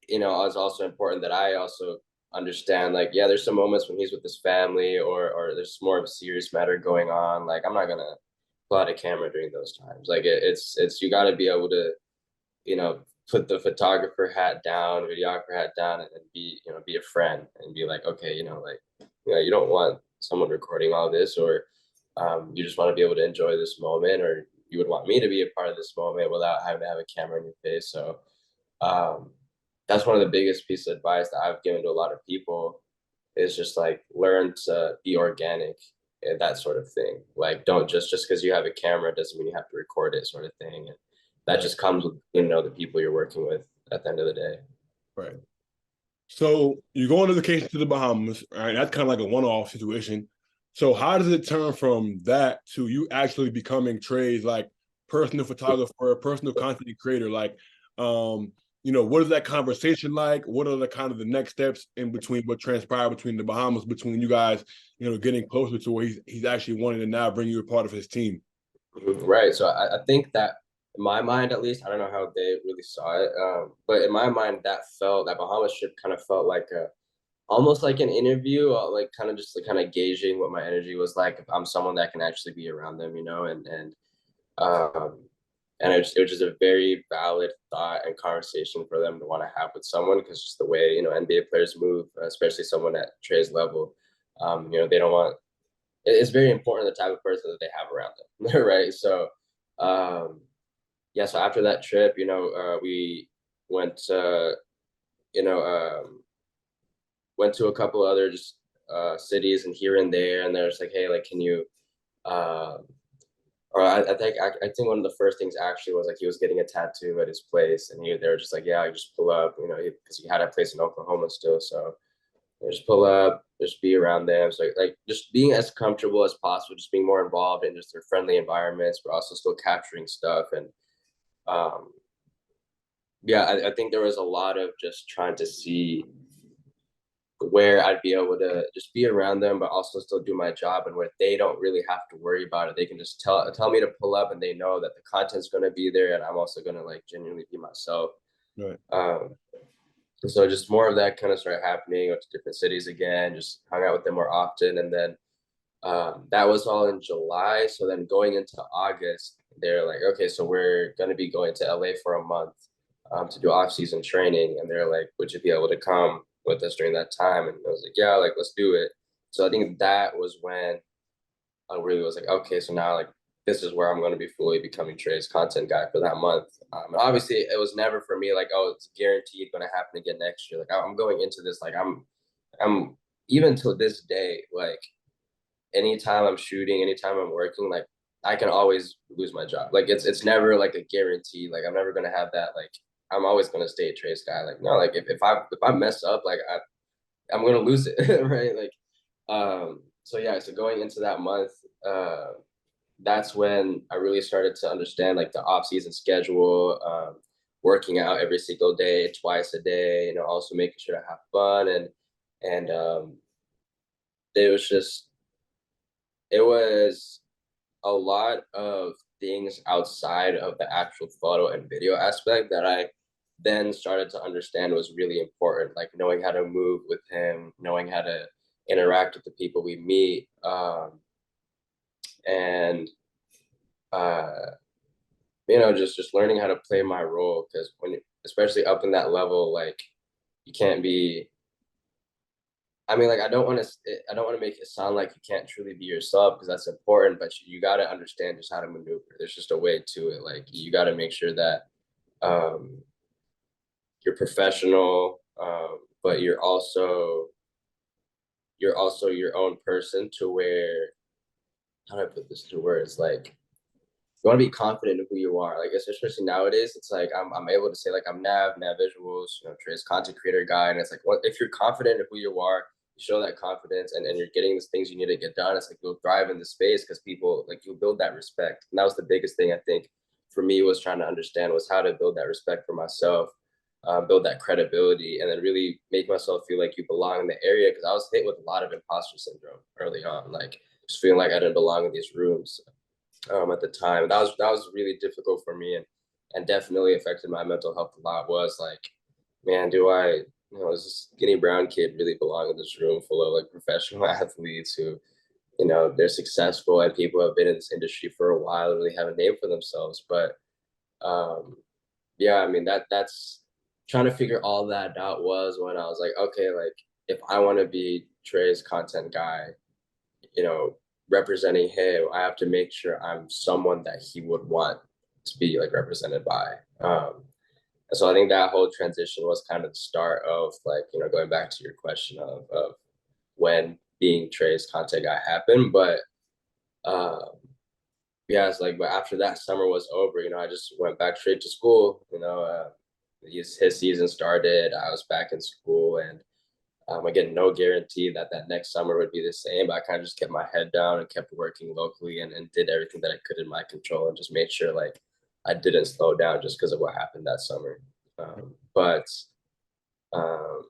it's also important that I also understand, like, yeah, there's some moments when he's with his family or there's more of a serious matter going on. Like I'm not gonna pull out a camera during those times. Like it's you got to be able to, put the photographer hat down, videographer hat down, and be a friend and be like, okay, you don't want someone recording all this, or you just want to be able to enjoy this moment, or you would want me to be a part of this moment without having to have a camera in your face. So um, that's one of the biggest pieces of advice that I've given to a lot of people is just like learn to be organic and that sort of thing. Like don't just because you have a camera doesn't mean you have to record it, sort of thing. And that just comes with the people you're working with at the end of the day. Right. So you go on a vacation to the Bahamas, right? That's kind of like a one-off situation. So how does it turn from that to you actually becoming Trae's like personal photographer, personal content creator? Like, what is that conversation like? What are the kind of the next steps in between what transpired between the Bahamas, between you guys, getting closer to where he's actually wanting to now bring you a part of his team? Right. So I think that in my mind, at least, I don't know how they really saw it, but in my mind, that Bahamas trip kind of felt like almost like an interview, like kind of just like kind of gauging what my energy was like if I'm someone that can actually be around them, um, and it was just a very valid thought and conversation for them to want to have with someone because just the way NBA players move, especially someone at Trae's level, they don't want. It's very important the type of person that they have around them, right? So, yeah. So after that trip, we went, went to a couple other just cities and here and there, and they're just like, hey, like, can you? Or I think one of the first things actually was like he was getting a tattoo at his place, and they were just like, yeah, I just pull up, because he had a place in Oklahoma still, so just pull up, just be around them. So like just being as comfortable as possible, just being more involved in just their friendly environments, but also still capturing stuff. And um, yeah, I think there was a lot of just trying to see where I'd be able to just be around them, but also still do my job, and where they don't really have to worry about it. They can just tell me to pull up, and they know that the content's going to be there, and I'm also going to like genuinely be myself. Right. So just more of that kind of started happening. Went to different cities again, just hung out with them more often, and then that was all in July. So then going into August, they're like, okay, so we're going to be going to LA for a month to do off-season training, and they're like, would you be able to come with us during that time? And I was like, yeah, like let's do it. So I think that was when I really was like, okay, so now like this is where I'm going to be fully becoming Trae's content guy for that month. And obviously, it was never for me like, oh, it's guaranteed going to happen again next year. Like I'm going into this like I'm even to this day like anytime I'm shooting, anytime I'm working, like I can always lose my job. Like it's never like a guarantee. Like I'm never going to have that. Like I'm always going to stay a Trae's guy. Like no, like if I mess up, like I'm going to lose it, right? Like so yeah, so going into that month, that's when I really started to understand like the off-season schedule, working out every single day, twice a day, also making sure to have fun. And And it was just, it was a lot of things outside of the actual photo and video aspect that I then started to understand was really important, like knowing how to move with him, knowing how to interact with the people we meet, and uh, just learning how to play my role. Because especially up in that level, like you can't be. I mean, like I don't want to make it sound like you can't truly be yourself because that's important, but you got to understand just how to maneuver. There's just a way to it. Like you got to make sure that um, you're professional, but you're also your own person to where, how do I put this into words? Like you want to be confident in who you are. Like especially nowadays, it's like I'm able to say like I'm Nav Visuals, Trae's content creator guy, and it's like, well, if you're confident in who you are, you show that confidence, and you're getting the things you need to get done. It's like you'll thrive in the space because people like you'll build that respect, and that was the biggest thing I think for me was trying to understand was how to build that respect for myself, build that credibility, and then really make myself feel like you belong in the area because I was hit with a lot of imposter syndrome early on, like just feeling like I didn't belong in these rooms at the time. That was really difficult for me and definitely affected my mental health a lot. Was like, man, do I, is this skinny brown kid really belong in this room full of like professional athletes who, they're successful and people have been in this industry for a while and really have a name for themselves. But um, yeah, I mean that's trying to figure all that out was when I was like, okay, like if I want to be Trae's content guy, you know, representing him, I have to make sure I'm someone that he would want to be like represented by. And so I think that whole transition was kind of the start of like, going back to your question of when being Trae's content guy happened. But yeah, it's like, but after that summer was over, I just went back straight to school. His season started, I was back in school, and again, no guarantee that that next summer would be the same. But I kind of just kept my head down and kept working locally and did everything that I could in my control and just made sure like I didn't slow down just because of what happened that summer. Um, but um,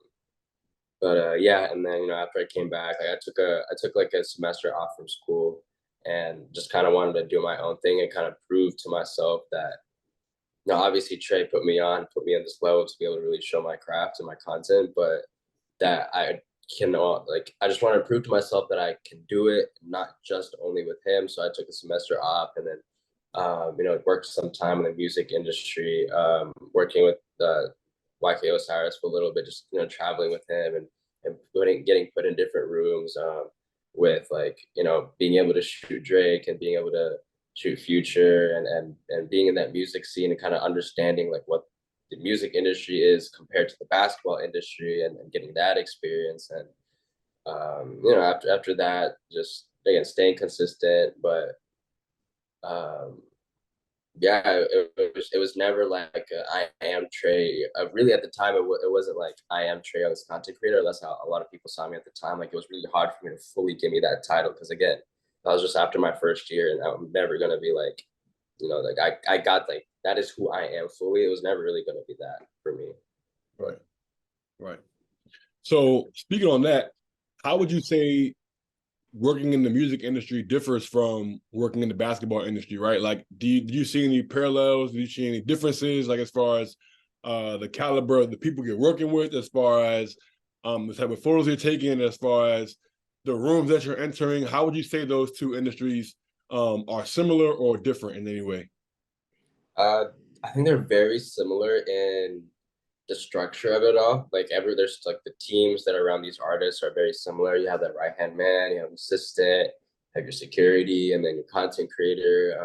yeah, and then after I came back, like, I took like a semester off from school and just kind of wanted to do my own thing and kind of prove to myself that obviously Trae put me on this level to be able to really show my craft and my content, but that I cannot, like I just want to prove to myself that I can do it, not just only with him. So I took a semester off and then worked some time in the music industry, working with YK Osiris for a little bit, just traveling with him and getting put in different rooms with like being able to shoot Drake and being able to shoot Future and being in that music scene and kind of understanding like what the music industry is compared to the basketball industry and getting that experience and after that just again staying consistent but um, yeah it was never like I am Trae really at the time it wasn't like I am Trae, I was content creator. That's how a lot of people saw me at the time. Like it was really hard for me to fully give me that title because again that was just after my first year and I'm never going to be like like I got like that is who I am fully. It was never really going to be that for me. Right. Right. So speaking on that, how would you say working in the music industry differs from working in the basketball industry, right? Like, do you see any parallels? Do you see any differences, like as far as the caliber of the people you're working with, as far as the type of photos you're taking, as far as the rooms that you're entering? How would you say those two industries are similar or different in any way? Uh, I think they're very similar in the structure of it all. Like there's like the teams that are around these artists are very similar. You have that right hand man, you have an assistant, have your security, and then your content creator.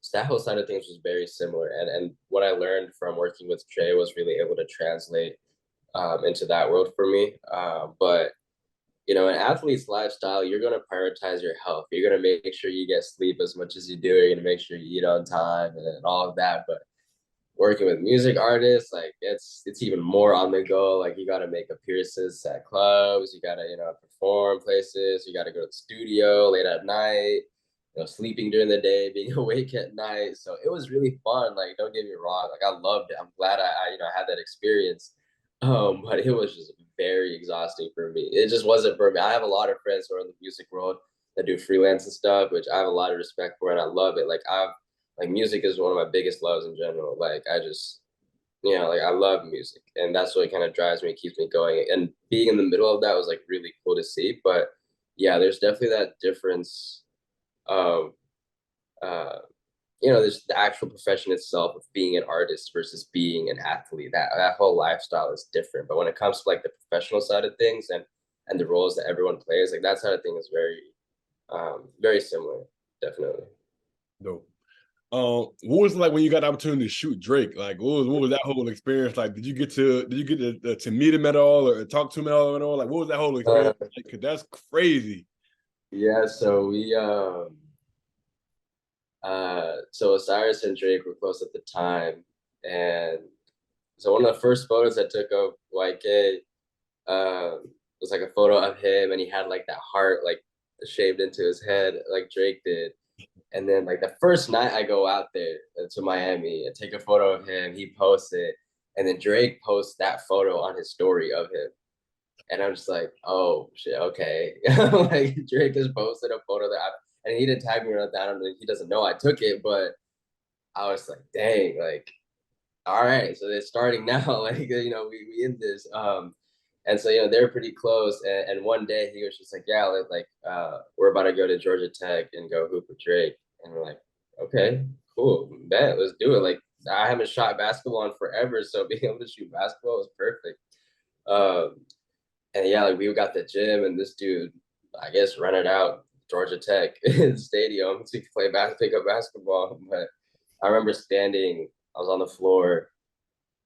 So that whole side of things was very similar. And what I learned from working with Trae was really able to translate into that world for me. But an athlete's lifestyle, you're going to prioritize your health. You're going to make sure you get sleep as much as you do. You're going to make sure you eat on time and all of that. But working with music artists, like it's even more on the go. Like you got to make appearances at clubs, you got to perform places, you got to go to the studio late at night, sleeping during the day, being awake at night. So it was really fun. Like don't get me wrong, like I loved it. I'm glad I had that experience. But it was just very exhausting for me. It just wasn't for me. I have a lot of friends who are in the music world that do freelance and stuff, which I have a lot of respect for, and I love it. Like music is one of my biggest loves in general. Like I just, like I love music, and that's what kind of drives me, keeps me going. And being in the middle of that was like really cool to see. But yeah, there's definitely that difference of, there's the actual profession itself of being an artist versus being an athlete. That whole lifestyle is different. But when it comes to like the professional side of things and the roles that everyone plays, like that side of thing is very similar, definitely. Dope. What was it like when you got the opportunity to shoot Drake? Like, what was that whole experience like? Did you get to meet him at all or talk to him at all? Like, what was that whole experience like? Cause that's crazy. Yeah, so so Osiris and Drake were close at the time, and so one of the first photos I took of YK was like a photo of him, and he had like that heart like shaved into his head like Drake did. And then like the first night I go out there to Miami and take a photo of him, he posts it, and then Drake posts that photo on his story of him. And I'm just like, oh shit, okay. Like Drake has posted a photo and he didn't tag me or nothing. I don't know, he doesn't know I took it, but I was like, dang, like, all right, so they're starting now. Like, we in this. And so, they're pretty close. And one day he was just like, yeah, we're about to go to Georgia Tech and go hoop with Drake. And we're like, okay, cool, bet, let's do it. Like, I haven't shot basketball in forever, so being able to shoot basketball was perfect. And yeah, like we got the gym, and this dude, I guess, rented out Georgia Tech stadium to pick up basketball. But I remember standing, I was on the floor,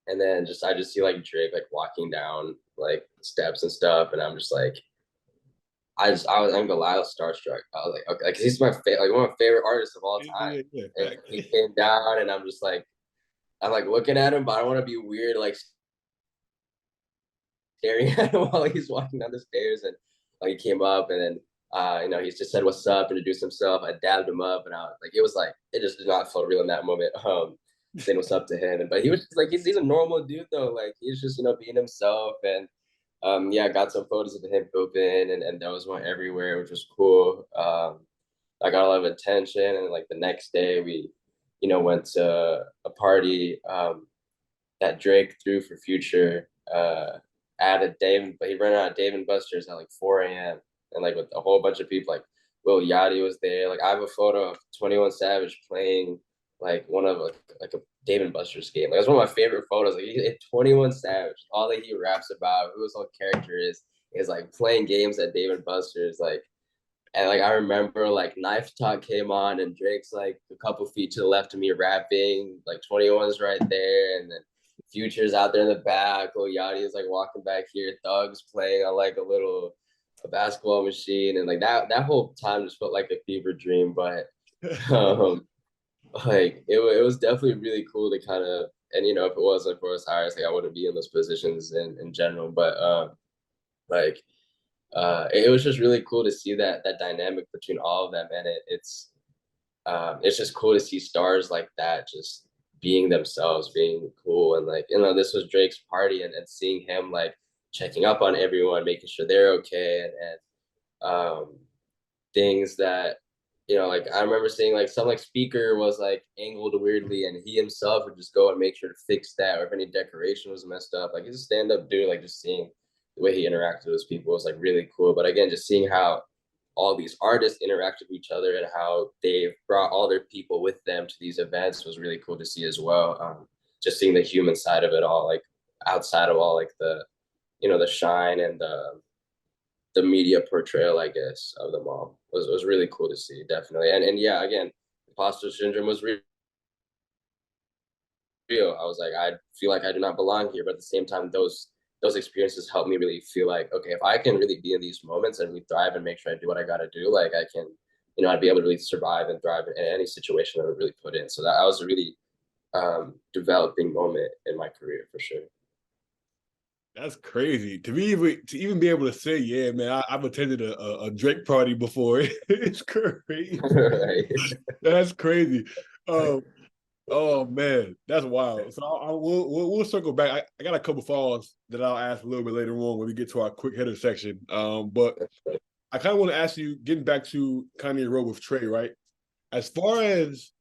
and then I just see like Drake like walking down like steps and stuff, and I'm just like, I'm gonna lie, I was starstruck. I was like, okay, because he's my like one of my favorite artists of all time. And he came down, and I'm just like, I'm like looking at him, but I don't want to be weird, like staring at him while he's walking down the stairs. And he came up, and then he just said what's up, introduced himself. I dabbed him up, and I was like, it just did not feel real in that moment. Saying what's up to him, but he was just like, he's a normal dude though. Like he's just being himself. And I got some photos of him pooping, and those went everywhere, which was cool. I got a lot of attention, and like the next day we went to a party that Drake threw for Future at a but he ran out of Dave and Buster's at like 4 a.m. and like with a whole bunch of people. Like Lil Yachty was there. Like I have a photo of 21 Savage playing like one of like a Dave and Buster's game. Like it's one of my favorite photos. Like 21 Savage, all that he raps about, who his whole character is like playing games at Dave and Buster's. Like, and like I remember like Knife Talk came on, and Drake's like a couple feet to the left of me rapping. Like 21's right there, and then Future's out there in the back. Lil Yachty is like walking back here. Thug's playing on like a basketball machine, and like that whole time just felt like a fever dream. But like it was definitely really cool to kind of, and if it wasn't for Osiris, like I wouldn't be in those positions in general. But it was just really cool to see that dynamic between all of them. And it's just cool to see stars like that just being themselves, being cool. And like this was Drake's party, and seeing him like checking up on everyone, making sure they're okay, and things that like I remember seeing like some like speaker was like angled weirdly, and he himself would just go and make sure to fix that, or if any decoration was messed up. Like he's a stand-up dude. Like just seeing the way he interacted with people was like really cool. But again, just seeing how all these artists interact with each other and how they've brought all their people with them to these events was really cool to see as well. Just seeing the human side of it all, like outside of all like the the shine and the media portrayal, I guess, of them all was really cool to see, definitely. And yeah, again, imposter syndrome was real. I was like, I feel like I do not belong here, but at the same time, those experiences helped me really feel like, okay, if I can really be in these moments and we thrive and make sure I do what I got to do, like I can, I'd be able to really survive and thrive in any situation I would really put in. So that was a really developing moment in my career for sure. That's crazy to even be able to say, yeah, man, I've attended a Drake party before. It's crazy. Right. That's crazy. Oh man, that's wild. So we'll circle back. I got a couple falls that I'll ask a little bit later on when we get to our quick hitter section. But I kind of want to ask you, getting back to kind of your role with Trae, right? As far as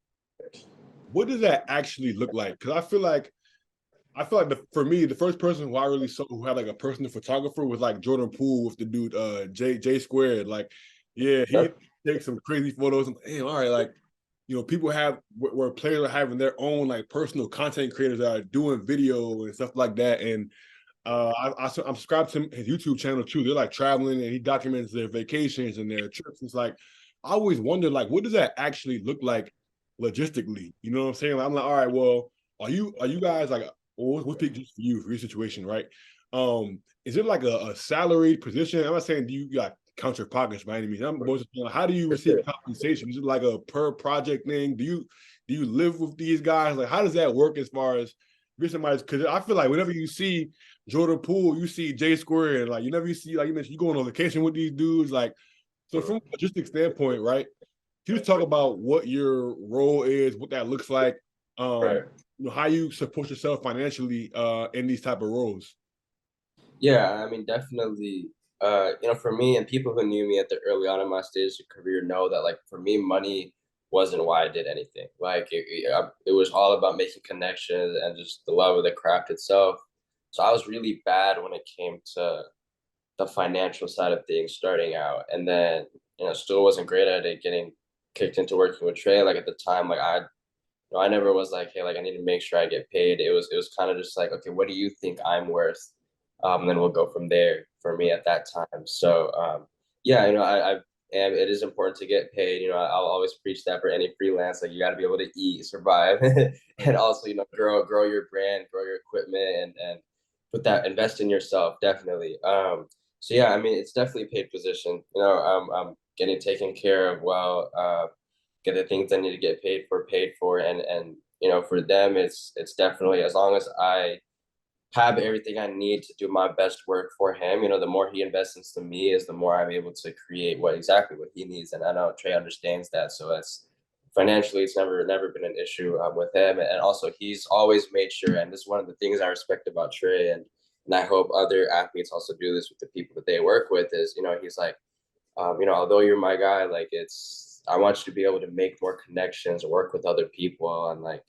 what does that actually look like? Because I feel like for me, the first person who I really saw who had like a personal photographer was like Jordan Poole with the dude J Squared. Like, yeah, he takes some crazy photos. And damn, all right, like people have where players are having their own like personal content creators that are doing video and stuff like that. And I'm subscribed to his YouTube channel too. They're like traveling and he documents their vacations and their trips. It's like I always wondered like what does that actually look like logistically? You know what I'm saying? Like, I'm like, all right, well, are you guys like we'll pick just for you for your situation, right? Is it like a salaried position? I'm not saying do you got count your pockets by any means. I'm supposed to, how do you receive compensation? Is it like a per project thing? Do you live with these guys? Like, how does that work as far as if somebody's? Because I feel like whenever you see Jordan Poole, you see J Square, and like you see, like you mentioned, you go on vacation with these dudes. Like, so from a logistics standpoint, right? Can you talk about what your role is, what that looks like, Right. how you support yourself financially in these type of roles? Yeah, I mean, definitely. For me and people who knew me at the early on in my stage of career know that, like, for me, money wasn't why I did anything. Like, it was all about making connections and just the love of the craft itself. So I was really bad when it came to the financial side of things starting out, and then still wasn't great at it. Getting kicked into working with Trey, like at the time, like I never was like, hey, like I need to make sure I get paid. It was kind of just like, okay, what do you think I'm worth? And then we'll go from there for me at that time. So yeah, and it is important to get paid. I'll always preach that for any freelance, like you got to be able to eat, survive, and also grow your brand, grow your equipment, and invest in yourself definitely. So yeah, I mean it's definitely a paid position. I'm getting taken care of well. Get the things I need to get paid for, and for them it's definitely, as long as I have everything I need to do my best work for him. The more he invests into me is the more I'm able to create exactly what he needs. And I know Trey understands that. So it's financially, it's never been an issue with him. And also he's always made sure, and this is one of the things I respect about Trey, and I hope other athletes also do this with the people that they work with, is, he's like, although you're my guy, like I want you to be able to make more connections, work with other people, and like,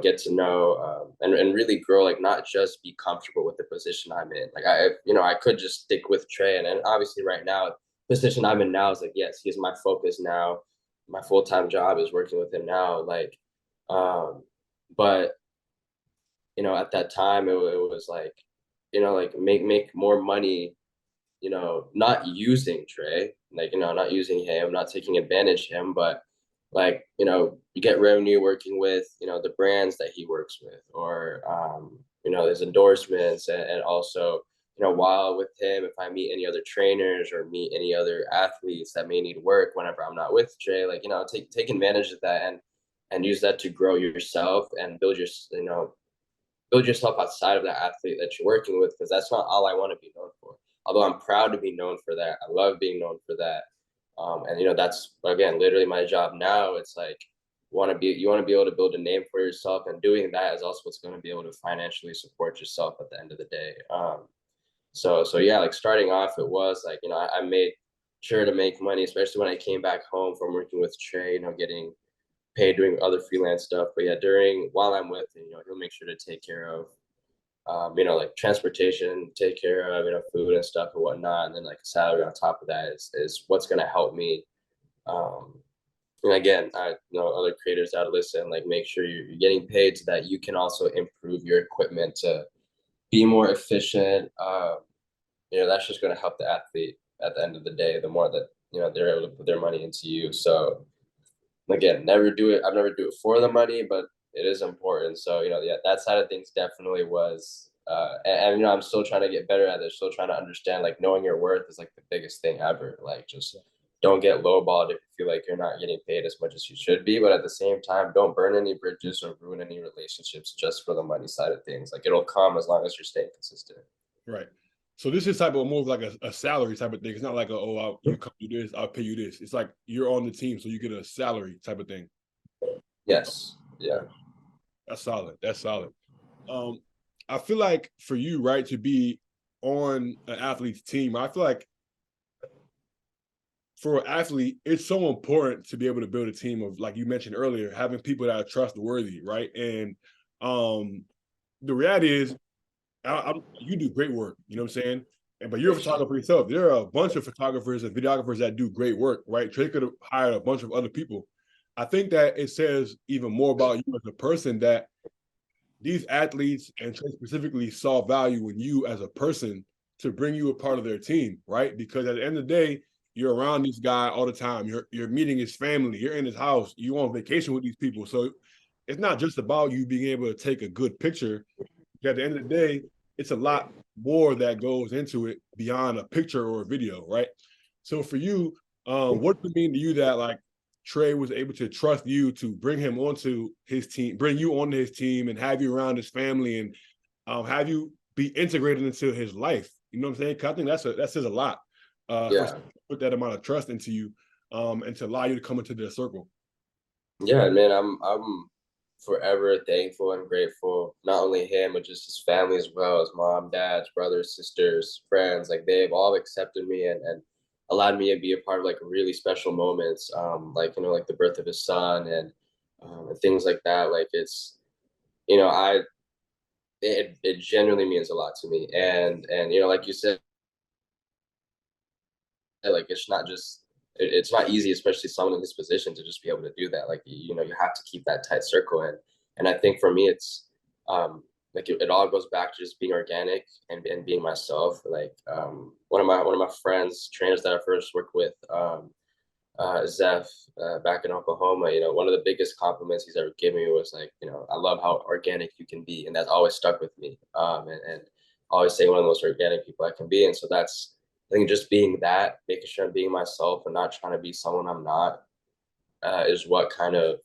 get to know and really grow, like not just be comfortable with the position I'm in. Like I could just stick with Trey, and obviously right now, position I'm in now is like, yes, he's my focus now. My full-time job is working with him now. Like, but at that time it was like, like make more money, not using Trey, like, not using him, not taking advantage of him, but like, you get revenue working with, the brands that he works with, or, his endorsements. And also, while with him, if I meet any other trainers or meet any other athletes that may need work whenever I'm not with Trey, like, take advantage of that, and use that to grow yourself and build yourself outside of the athlete that you're working with, because that's not all I want to be known for. Although I'm proud to be known for that, I love being known for that. And that's, again, literally my job now. It's like you want to be able to build a name for yourself, and doing that is also what's going to be able to financially support yourself at the end of the day. So yeah, like starting off, it was like, I made sure to make money, especially when I came back home from working with Trey, getting paid doing other freelance stuff. But yeah, while I'm with him, he'll make sure to take care of, like transportation, take care of, food and stuff and whatnot. And then like a salary on top of that is what's going to help me. Um, and again, I know other creators that listen, like make sure you're getting paid so that you can also improve your equipment to be more efficient. That's just going to help the athlete at the end of the day, the more that, they're able to put their money into you. So again, I've never do it for the money, but it is important. So, yeah, that side of things definitely was, and I'm still trying to get better at it. Still trying to understand, like, knowing your worth is like the biggest thing ever. Like, just don't get lowballed if you feel like you're not getting paid as much as you should be. But at the same time, don't burn any bridges or ruin any relationships just for the money side of things. Like, it'll come as long as you're staying consistent. Right. So this is type of more of like a salary type of thing. It's not like you come do this, I'll pay you this. It's like you're on the team, so you get a salary type of thing. Yes. Yeah. That's solid. That's solid. I feel like for you, right, to be on an athlete's team, I feel like for an athlete, it's so important to be able to build a team of, like you mentioned earlier, having people that are trustworthy, right? And the reality is, you do great work. You know what I'm saying? But you're a photographer yourself. There are a bunch of photographers and videographers that do great work, right? Trae could have hired a bunch of other people. I think that it says even more about you as a person that these athletes and Trae specifically saw value in you as a person to bring you a part of their team, right? Because at the end of the day, you're around this guy all the time. You're meeting his family. You're in his house. You on vacation with these people. So it's not just about you being able to take a good picture. At the end of the day, it's a lot more that goes into it beyond a picture or a video, right? So for you, what does it mean to you that like Trae was able to trust you to bring him onto his team, bring you onto his team, and have you around his family, and have you be integrated into his life? You know what I'm saying? 'Cause I think that says a lot for Yeah. put that amount of trust into you, and to allow you to come into their circle. Yeah, man, I'm forever thankful and grateful. Not only him, but just his family as well, his mom, dads, brothers, sisters, friends. Like they've all accepted me and allowed me to be a part of like really special moments. Like like the birth of his son and things like that. Like it's I it genuinely means a lot to me. And like you said, like it's not just it's not easy, especially someone in this position, to just be able to do that. Like you have to keep that tight circle, and I think for me it's like it all goes back to just being organic and being myself. Like one of my friends, trainers that I first worked with, Zeph, back in Oklahoma, one of the biggest compliments he's ever given me was like, I love how organic you can be, and that's always stuck with me. And always say one of the most organic people I can be, and so that's I think just being that, making sure I'm being myself and not trying to be someone I'm not, is what kind of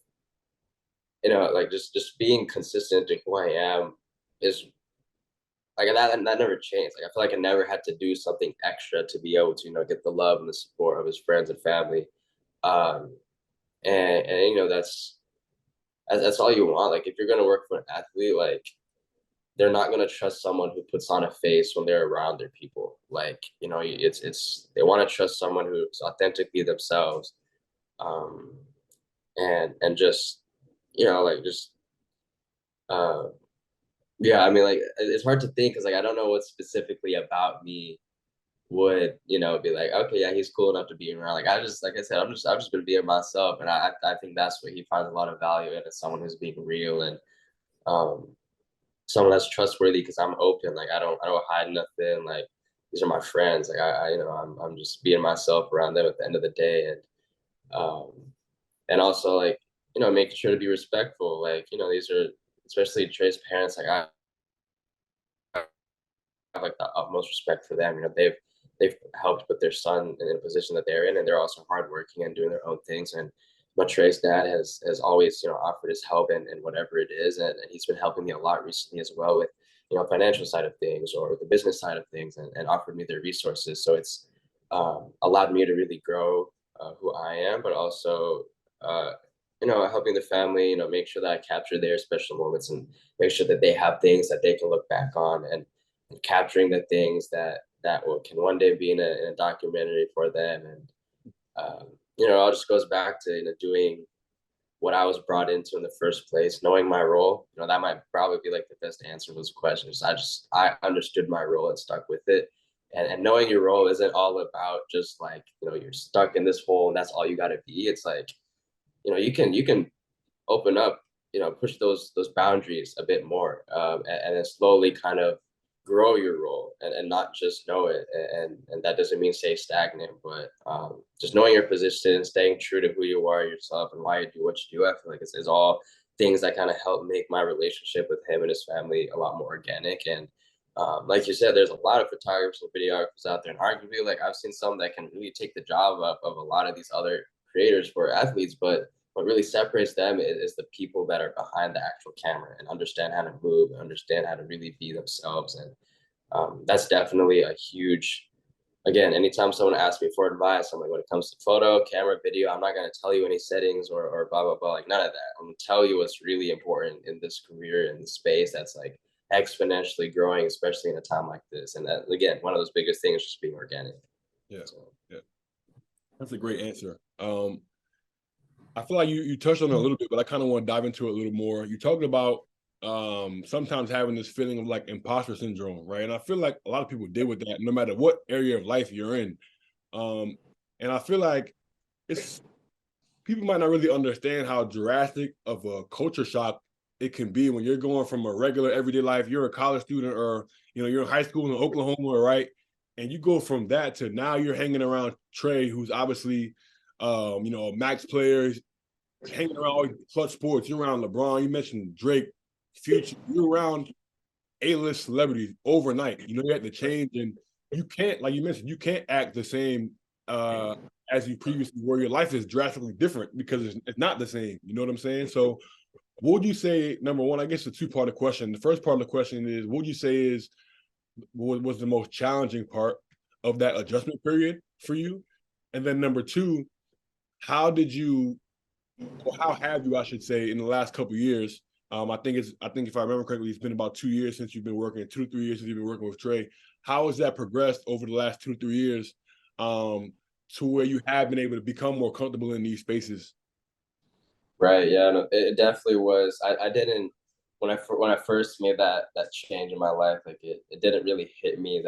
like just being consistent to who I am is like that never changed. Like I feel like I never had to do something extra to be able to get the love and the support of his friends and family. Um, and that's all you want. Like if you're gonna work for an athlete, like they're not gonna trust someone who puts on a face when they're around their people. Like it's they want to trust someone who's authentically themselves, um, and just like just uh, yeah. I mean, like it's hard to think because like I don't know what specifically about me would be like, okay, yeah, he's cool enough to be around. Like I just like I said, I've just been being myself, and I think that's what he finds a lot of value in, as someone who's being real and um someone that's trustworthy, because I'm open. Like I don't hide nothing. Like these are my friends. Like I'm just being myself around them at the end of the day, um and also like making sure to be respectful. Like these are especially Trey's parents. Like I have like the utmost respect for them. They've helped put their son in a position that they're in, and they're also hardworking and doing their own things. And Trey's dad has always offered his help and whatever it is, and he's been helping me a lot recently as well with financial side of things or the business side of things, and offered me their resources. So it's allowed me to really grow who I am, but also helping the family, make sure that I capture their special moments and make sure that they have things that they can look back on, and capturing the things that can one day be in a documentary for them. And it all just goes back to doing what I was brought into in the first place, knowing my role. That might probably be like the best answer to those questions. I understood my role and stuck with it. And knowing your role isn't all about just like you're stuck in this hole and that's all you got to be. It's like you can open up, push those boundaries a bit more, and then slowly kind of grow your role, and not just know it. And that doesn't mean stay stagnant, but just knowing your position, staying true to who you are yourself and why you do what you do. I feel like it's all things that kind of help make my relationship with him and his family a lot more organic. And like you said, there's a lot of photographers and videographers out there, and arguably, like I've seen some that can really take the job up of a lot of these other creators for athletes. But what really separates them is the people that are behind the actual camera and understand how to move, and understand how to really be themselves. And that's definitely a again, anytime someone asks me for advice, I'm like, when it comes to photo, camera, video, I'm not going to tell you any settings or blah, blah, blah, like none of that. I'm going to tell you what's really important in this career, in the space that's like exponentially growing, especially in a time like this. And that, again, one of those biggest things is just being organic. Yeah, yeah. That's a great answer. I feel like you touched on it a little bit, but I kind of want to dive into it a little more. You talked about sometimes having this feeling of like imposter syndrome, right? And I feel like a lot of people deal with that no matter what area of life you're in. And I feel like it's people might not really understand how drastic of a culture shock it can be when you're going from a regular everyday life, you're a college student or you're in high school in Oklahoma, right? And you go from that to now you're hanging around Trae, who's obviously a max player, hanging around all clutch sports. You're around LeBron. You mentioned Drake, Future. You're around A-list celebrities overnight. You have to change, and you can't, like you mentioned, you can't act the same as you previously were. Your life is drastically different because it's not the same. You know what I'm saying? So, what would you say? Number one, I guess the two-part question. The first part of the question is, what would you say is was the most challenging part of that adjustment period for you? And then number two, how did you or how have you, I should say, in the last couple of years? I think if I remember correctly, it's been about 2 years since you've been working, 2 to 3 years since you've been working with Trae. How has that progressed over the last 2 to 3 years to where you have been able to become more comfortable in these spaces? Right. Yeah. No, it definitely was. I didn't when I first made that change in my life, like it didn't really hit me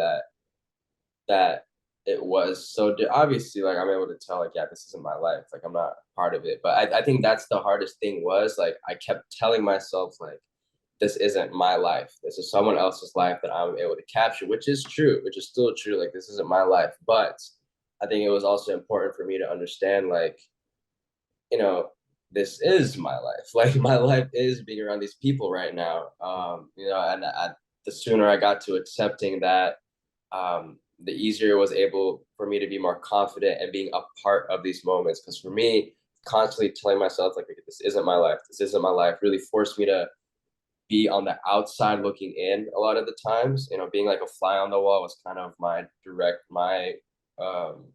that it was so obviously like I'm able to tell like, yeah, this isn't my life, like I'm not part of it, but I think that's the hardest thing was like I kept telling myself like this isn't my life, this is someone else's life that I'm able to capture, which is true, which is still true, like this isn't my life. But I think it was also important for me to understand like, you know, this is my life. Like my life is being around these people right now. And the sooner I got to accepting that, the easier it was able for me to be more confident and being a part of these moments. Because for me, constantly telling myself like this isn't my life, this isn't my life, really forced me to be on the outside looking in a lot of the times. Being like a fly on the wall was kind of my um,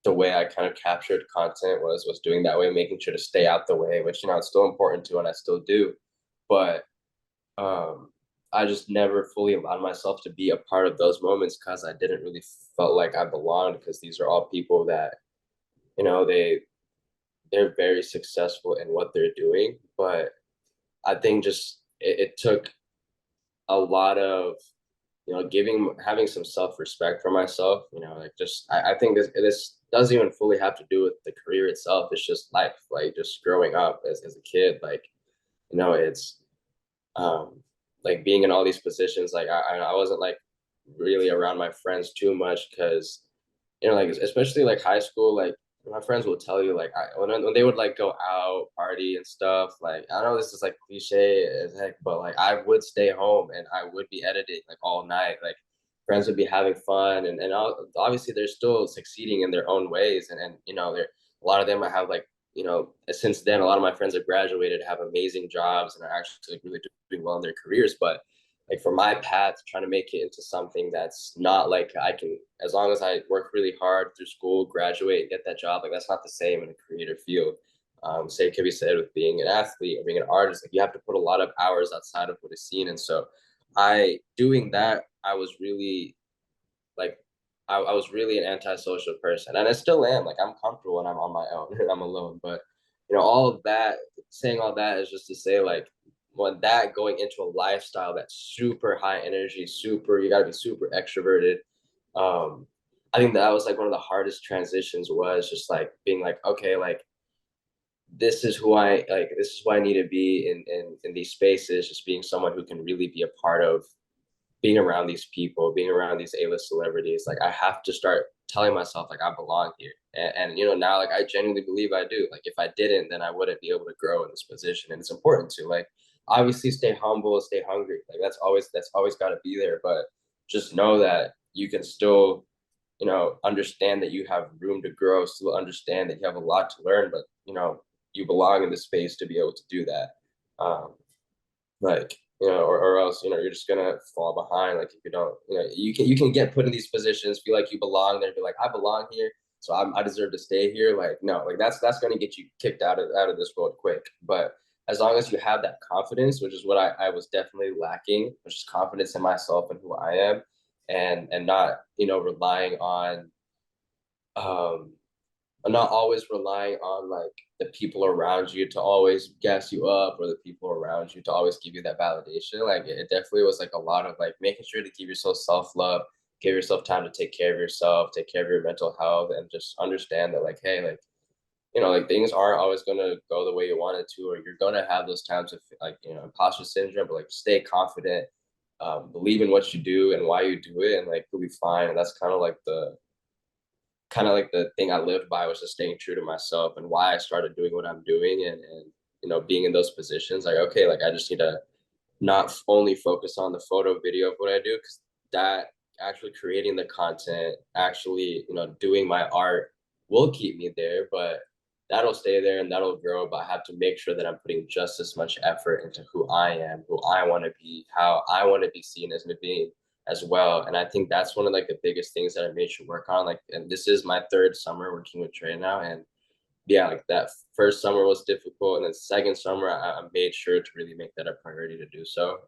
the way I kind of captured content was doing that way, making sure to stay out the way, which it's still important to, and I still do. But I just never fully allowed myself to be a part of those moments because I didn't really felt like I belonged. Because these are all people that you know they they're very successful in what they're doing, but I think just it took a lot of having some self-respect for myself, like just I think this doesn't even fully have to do with the career itself. It's just life, like just growing up as a kid, like it's um like being in all these positions, like I wasn't like really around my friends too much because like especially like high school, like my friends will tell you like when they would like go out party and stuff, like I know this is like cliche as heck, but like I would stay home and I would be editing like all night. Like friends would be having fun, and obviously they're still succeeding in their own ways, and they're a lot of them I have like since then a lot of my friends have graduated, have amazing jobs, and are actually like, really doing well in their careers. But like for my path, trying to make it into something that's not like I can, as long as I work really hard through school, graduate, get that job, like that's not the same in a creative field. Same can be said with being an athlete or being an artist. Like you have to put a lot of hours outside of what is seen. And so doing that, I was really like, I was really an antisocial person, and I still am. Like I'm comfortable when I'm on my own and I'm alone. But all of that, saying all that is just to say like when that going into a lifestyle that's super high energy, super you got to be super extroverted. Um, I think that was like one of the hardest transitions was just like being like, okay, like this is who I like. This is who I need to be in these spaces. Just being someone who can really be a part of being around these people, being around these A-list celebrities. Like I have to start telling myself like I belong here. And now like I genuinely believe I do. Like if I didn't, then I wouldn't be able to grow in this position. And it's important to like obviously stay humble, stay hungry. Like that's always got to be there. But just know that you can still, understand that you have room to grow, still understand that you have a lot to learn, but you belong in the space to be able to do that. Um, like or else, you're just gonna fall behind. Like if you don't, you can get put in these positions, feel like you belong there, be like, I belong here, so I deserve to stay here. Like no, like that's gonna get you kicked out of this world quick. But as long as you have that confidence, which is what I was definitely lacking, which is confidence in myself and who I am, and not relying on um not always relying on like the people around you to always gas you up, or the people around you to always give you that validation. Like it definitely was like a lot of like making sure to give yourself self-love, give yourself time to take care of yourself, take care of your mental health, and just understand that like, hey, like like things aren't always gonna go the way you want it to, or you're gonna have those times of like imposter syndrome, but like stay confident, believe in what you do and why you do it, and like you'll be fine. And that's kind of like the thing I lived by, was just staying true to myself, and why I started doing what I'm doing, and being in those positions. Like okay, like I just need to not only focus on the photo video of what I do, because that actually creating the content, actually doing my art will keep me there, but that'll stay there and that'll grow. But I have to make sure that I'm putting just as much effort into who I am, who I want to be, how I want to be seen as Naveen as well. And I think that's one of like the biggest things that I made sure work on. Like, and this is my third summer working with Trae now, and yeah, like that first summer was difficult, and then second summer I made sure to really make that a priority to do so.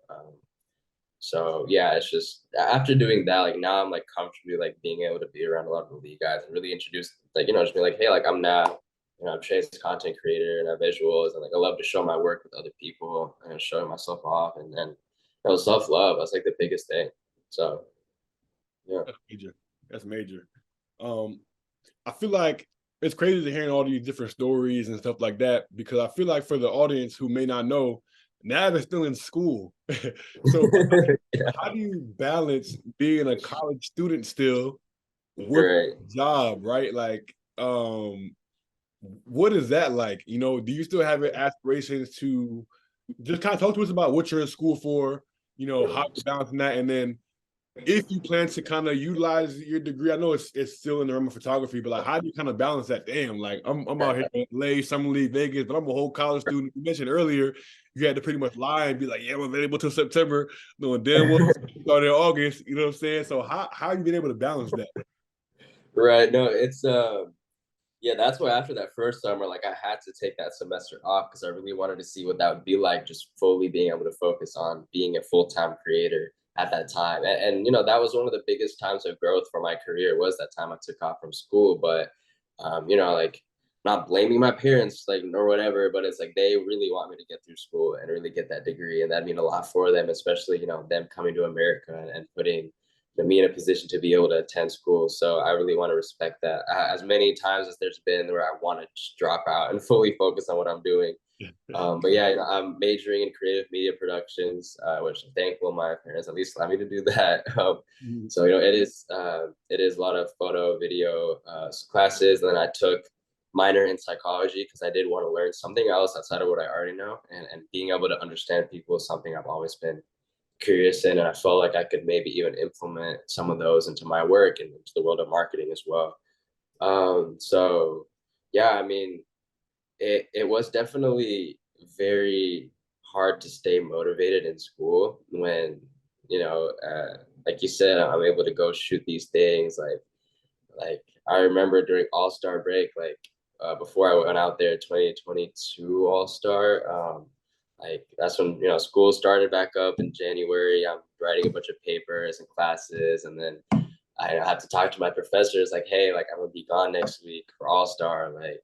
So yeah, it's just after doing that, like now I'm like comfortably like being able to be around a lot of the league guys and really introduce, like just be like, hey, like I'm now, I'm Trae's content creator and Nav Visuals, and like I love to show my work with other people and showing myself off, and self love. That's like the biggest thing. So yeah, That's major. That's major. I feel like it's crazy to hearing all these different stories and stuff like that, because I feel like for the audience who may not know, Nav is still in school. So yeah, how do you balance being a college student still with right. a job, right? Like, what is that like? Do you still have aspirations to just kind of talk to us about what you're in school for, how you're balancing that, and then if you plan to kind of utilize your degree? I know it's still in the realm of photography, but like how do you kind of balance that? Damn, like I'm out here in LA, Summer League, Vegas, but I'm a whole college student. You mentioned earlier you had to pretty much lie and be like, yeah, I'm available till September, knowing damn well started in August. You know what I'm saying? So how you been able to balance that? Right. No, it's yeah, that's why after that first summer, like I had to take that semester off, because I really wanted to see what that would be like, just fully being able to focus on being a full-time creator at that time. And that was one of the biggest times of growth for my career, was that time I took off from school. But like not blaming my parents, like or whatever, but it's like they really want me to get through school and really get that degree, and that mean a lot for them, especially them coming to America and putting me in a position to be able to attend school. So I really want to respect that. As many times as there's been where I want to just drop out and fully focus on what I'm doing. But yeah, I'm majoring in creative media productions, which I'm thankful my parents at least allowed me to do that. So it is a lot of photo, video classes, and then I took minor in psychology because I did want to learn something else outside of what I already know, and being able to understand people is something I've always been curious in, and I felt like I could maybe even implement some of those into my work and into the world of marketing as well. So yeah, I mean, it was definitely very hard to stay motivated in school when like you said, I'm able to go shoot these things. Like I remember during All Star break, like before I went out there, 2022 All Star. Like that's when school started back up in January. I'm writing a bunch of papers and classes, and then I have to talk to my professors like, hey, like I'm gonna be gone next week for All Star, like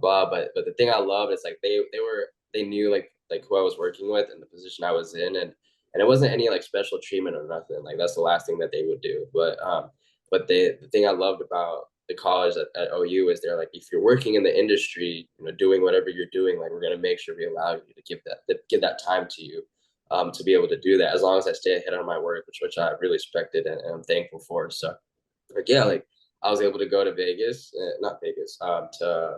blah. But the thing I love is like they knew like who I was working with and the position I was in, and it wasn't any like special treatment or nothing. Like that's the last thing that they would do. But the thing I loved about the college at OU is they're like, if you're working in the industry, doing whatever you're doing, like we're gonna make sure we allow you to give that time to you, to be able to do that, as long as I stay ahead on my work, which I really respected, and I'm thankful for. So like yeah, like I was able to go to Vegas, not Vegas, to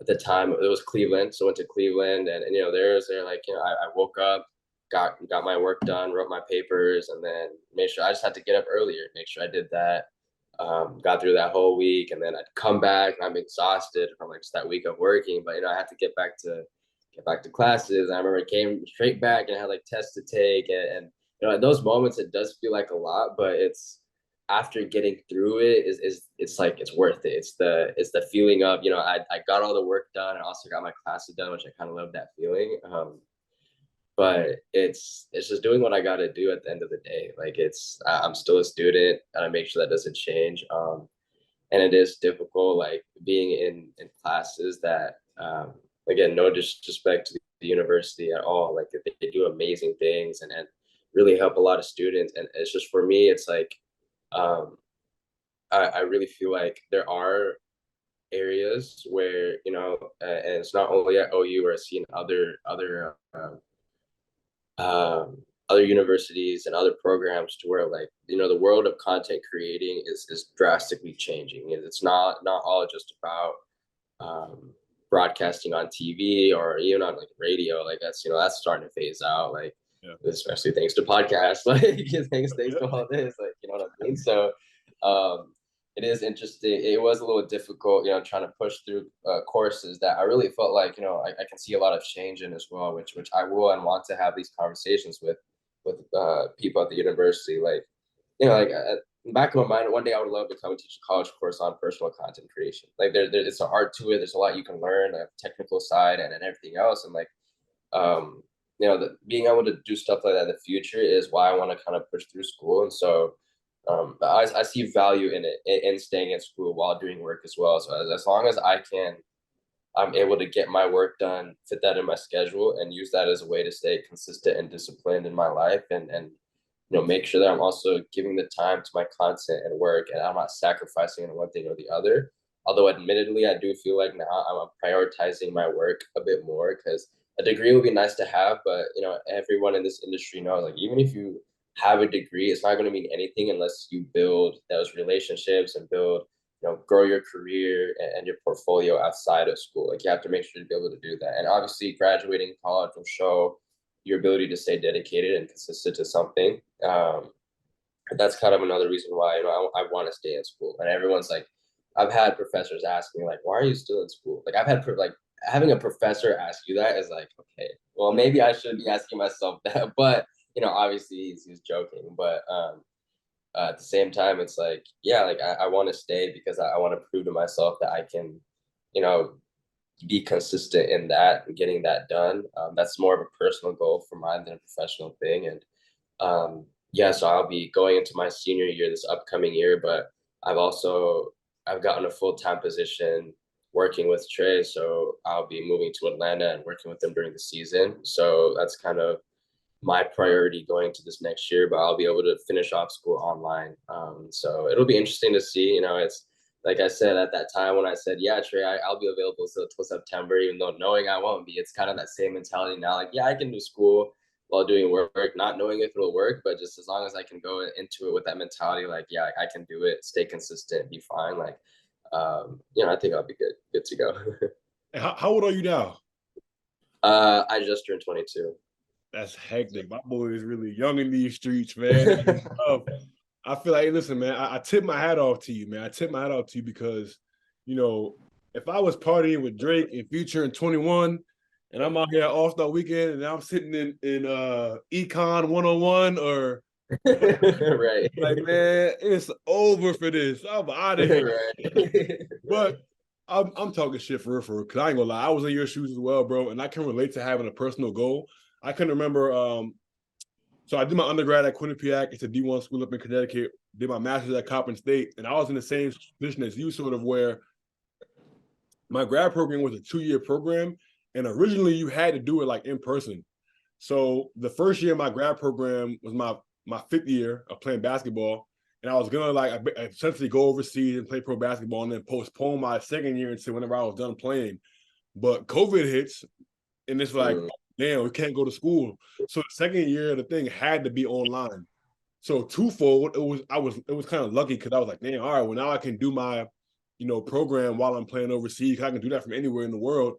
at the time it was Cleveland, so I went to Cleveland, and there like I woke up, got my work done, wrote my papers, and then made sure I just had to get up earlier, make sure I did that. Got through that whole week, and then I'd come back and I'm exhausted from like just that week of working, but I had to get back to get back to classes. I remember I came straight back and I had like tests to take, and you know, at those moments it does feel like a lot, but it's after getting through it is it's like it's worth it. It's the feeling of, you know, I got all the work done and also got my classes done, which I kind of love that feeling. But it's just doing what I got to do at the end of the day. Like I'm still a student and I make sure that doesn't change. And it is difficult, like being in classes that, again, no disrespect to the university at all. Like they do amazing things and really help a lot of students. And it's just for me, it's like, I really feel like there are areas where, you know, and it's not only at OU or I see in other universities and other programs to where, like, you know, the world of content creating is drastically changing. It's not all just about broadcasting on TV or even on like radio. Like that's, you know, that's starting to phase out. Like, yeah, especially thanks to podcasts, like thanks to all this, like, you know what I mean? So it is interesting. It was a little difficult, you know, trying to push through courses that I really felt like, you know, I can see a lot of change in as well, which I will and want to have these conversations with people at the university. Like, you know, like back in my mind, one day I would love to come and teach a college course on personal content creation. Like it's an art to it. There's a lot you can learn, a technical side and everything else. And like, you know, being able to do stuff like that in the future is why I want to kind of push through school. And so I see value in it, in staying at school while doing work as well. So as long as I'm able to get my work done, fit that in my schedule, and use that as a way to stay consistent and disciplined in my life, and you know, make sure that I'm also giving the time to my content and work, and I'm not sacrificing on one thing or the other. Although, admittedly, I do feel like now I'm prioritizing my work a bit more because a degree would be nice to have, but you know, everyone in this industry knows, like, even if you have a degree, it's not going to mean anything unless you build those relationships and build, you know, grow your career and your portfolio outside of school. Like you have to make sure to be able to do that. And obviously graduating college will show your ability to stay dedicated and consistent to something. That's kind of another reason why, you know, I want to stay in school. And everyone's like, I've had professors ask me like, why are you still in school? Like I've had like having a professor ask you that is like, okay, well, maybe I should be asking myself that, but you know, obviously he's joking, but at the same time, it's like, yeah, like I want to stay because I want to prove to myself that I can, you know, be consistent in that and getting that done. That's more of a personal goal for mine than a professional thing. And yeah, so I'll be going into my senior year this upcoming year, but I've gotten a full-time position working with Trae, so I'll be moving to Atlanta and working with him during the season. So that's kind of my priority going into this next year, but I'll be able to finish off school online. So it'll be interesting to see. You know, it's like I said at that time when I said, yeah, Trae, I'll be available till September, even though knowing I won't be. It's kind of that same mentality now. Like, yeah, I can do school while doing work, not knowing if it'll work, but just as long as I can go into it with that mentality, like, yeah, I can do it, stay consistent, be fine. Like, you know, I think I'll be good to go. How old are you now? I just turned 22. That's hectic. My boy is really young in these streets, man. I feel like, hey, listen, man, I tip my hat off to you, man. I tip my hat off to you because, you know, if I was partying with Drake and Future and 21, and I'm out here All-Star Weekend, and I'm sitting in Econ 101 or right, like, man, it's over for this. I'm out of here. Right. But I'm talking shit for real, because I ain't gonna lie. I was in your shoes as well, bro, and I can relate to having a personal goal. I can remember, so I did my undergrad at Quinnipiac. It's a D1 school up in Connecticut. Did my master's at Coppin State, and I was in the same position as you, sort of, where my grad program was a 2-year program, and originally you had to do it like in person. So the first year of my grad program was my 5th year of playing basketball, and I was gonna like essentially go overseas and play pro basketball, and then postpone my 2nd year until whenever I was done playing. But COVID hits, and it's like, damn, we can't go to school. So the 2nd year of the thing had to be online. So twofold, it was kind of lucky because I was like, damn, all right, well now I can do my, you know, program while I'm playing overseas. I can do that from anywhere in the world.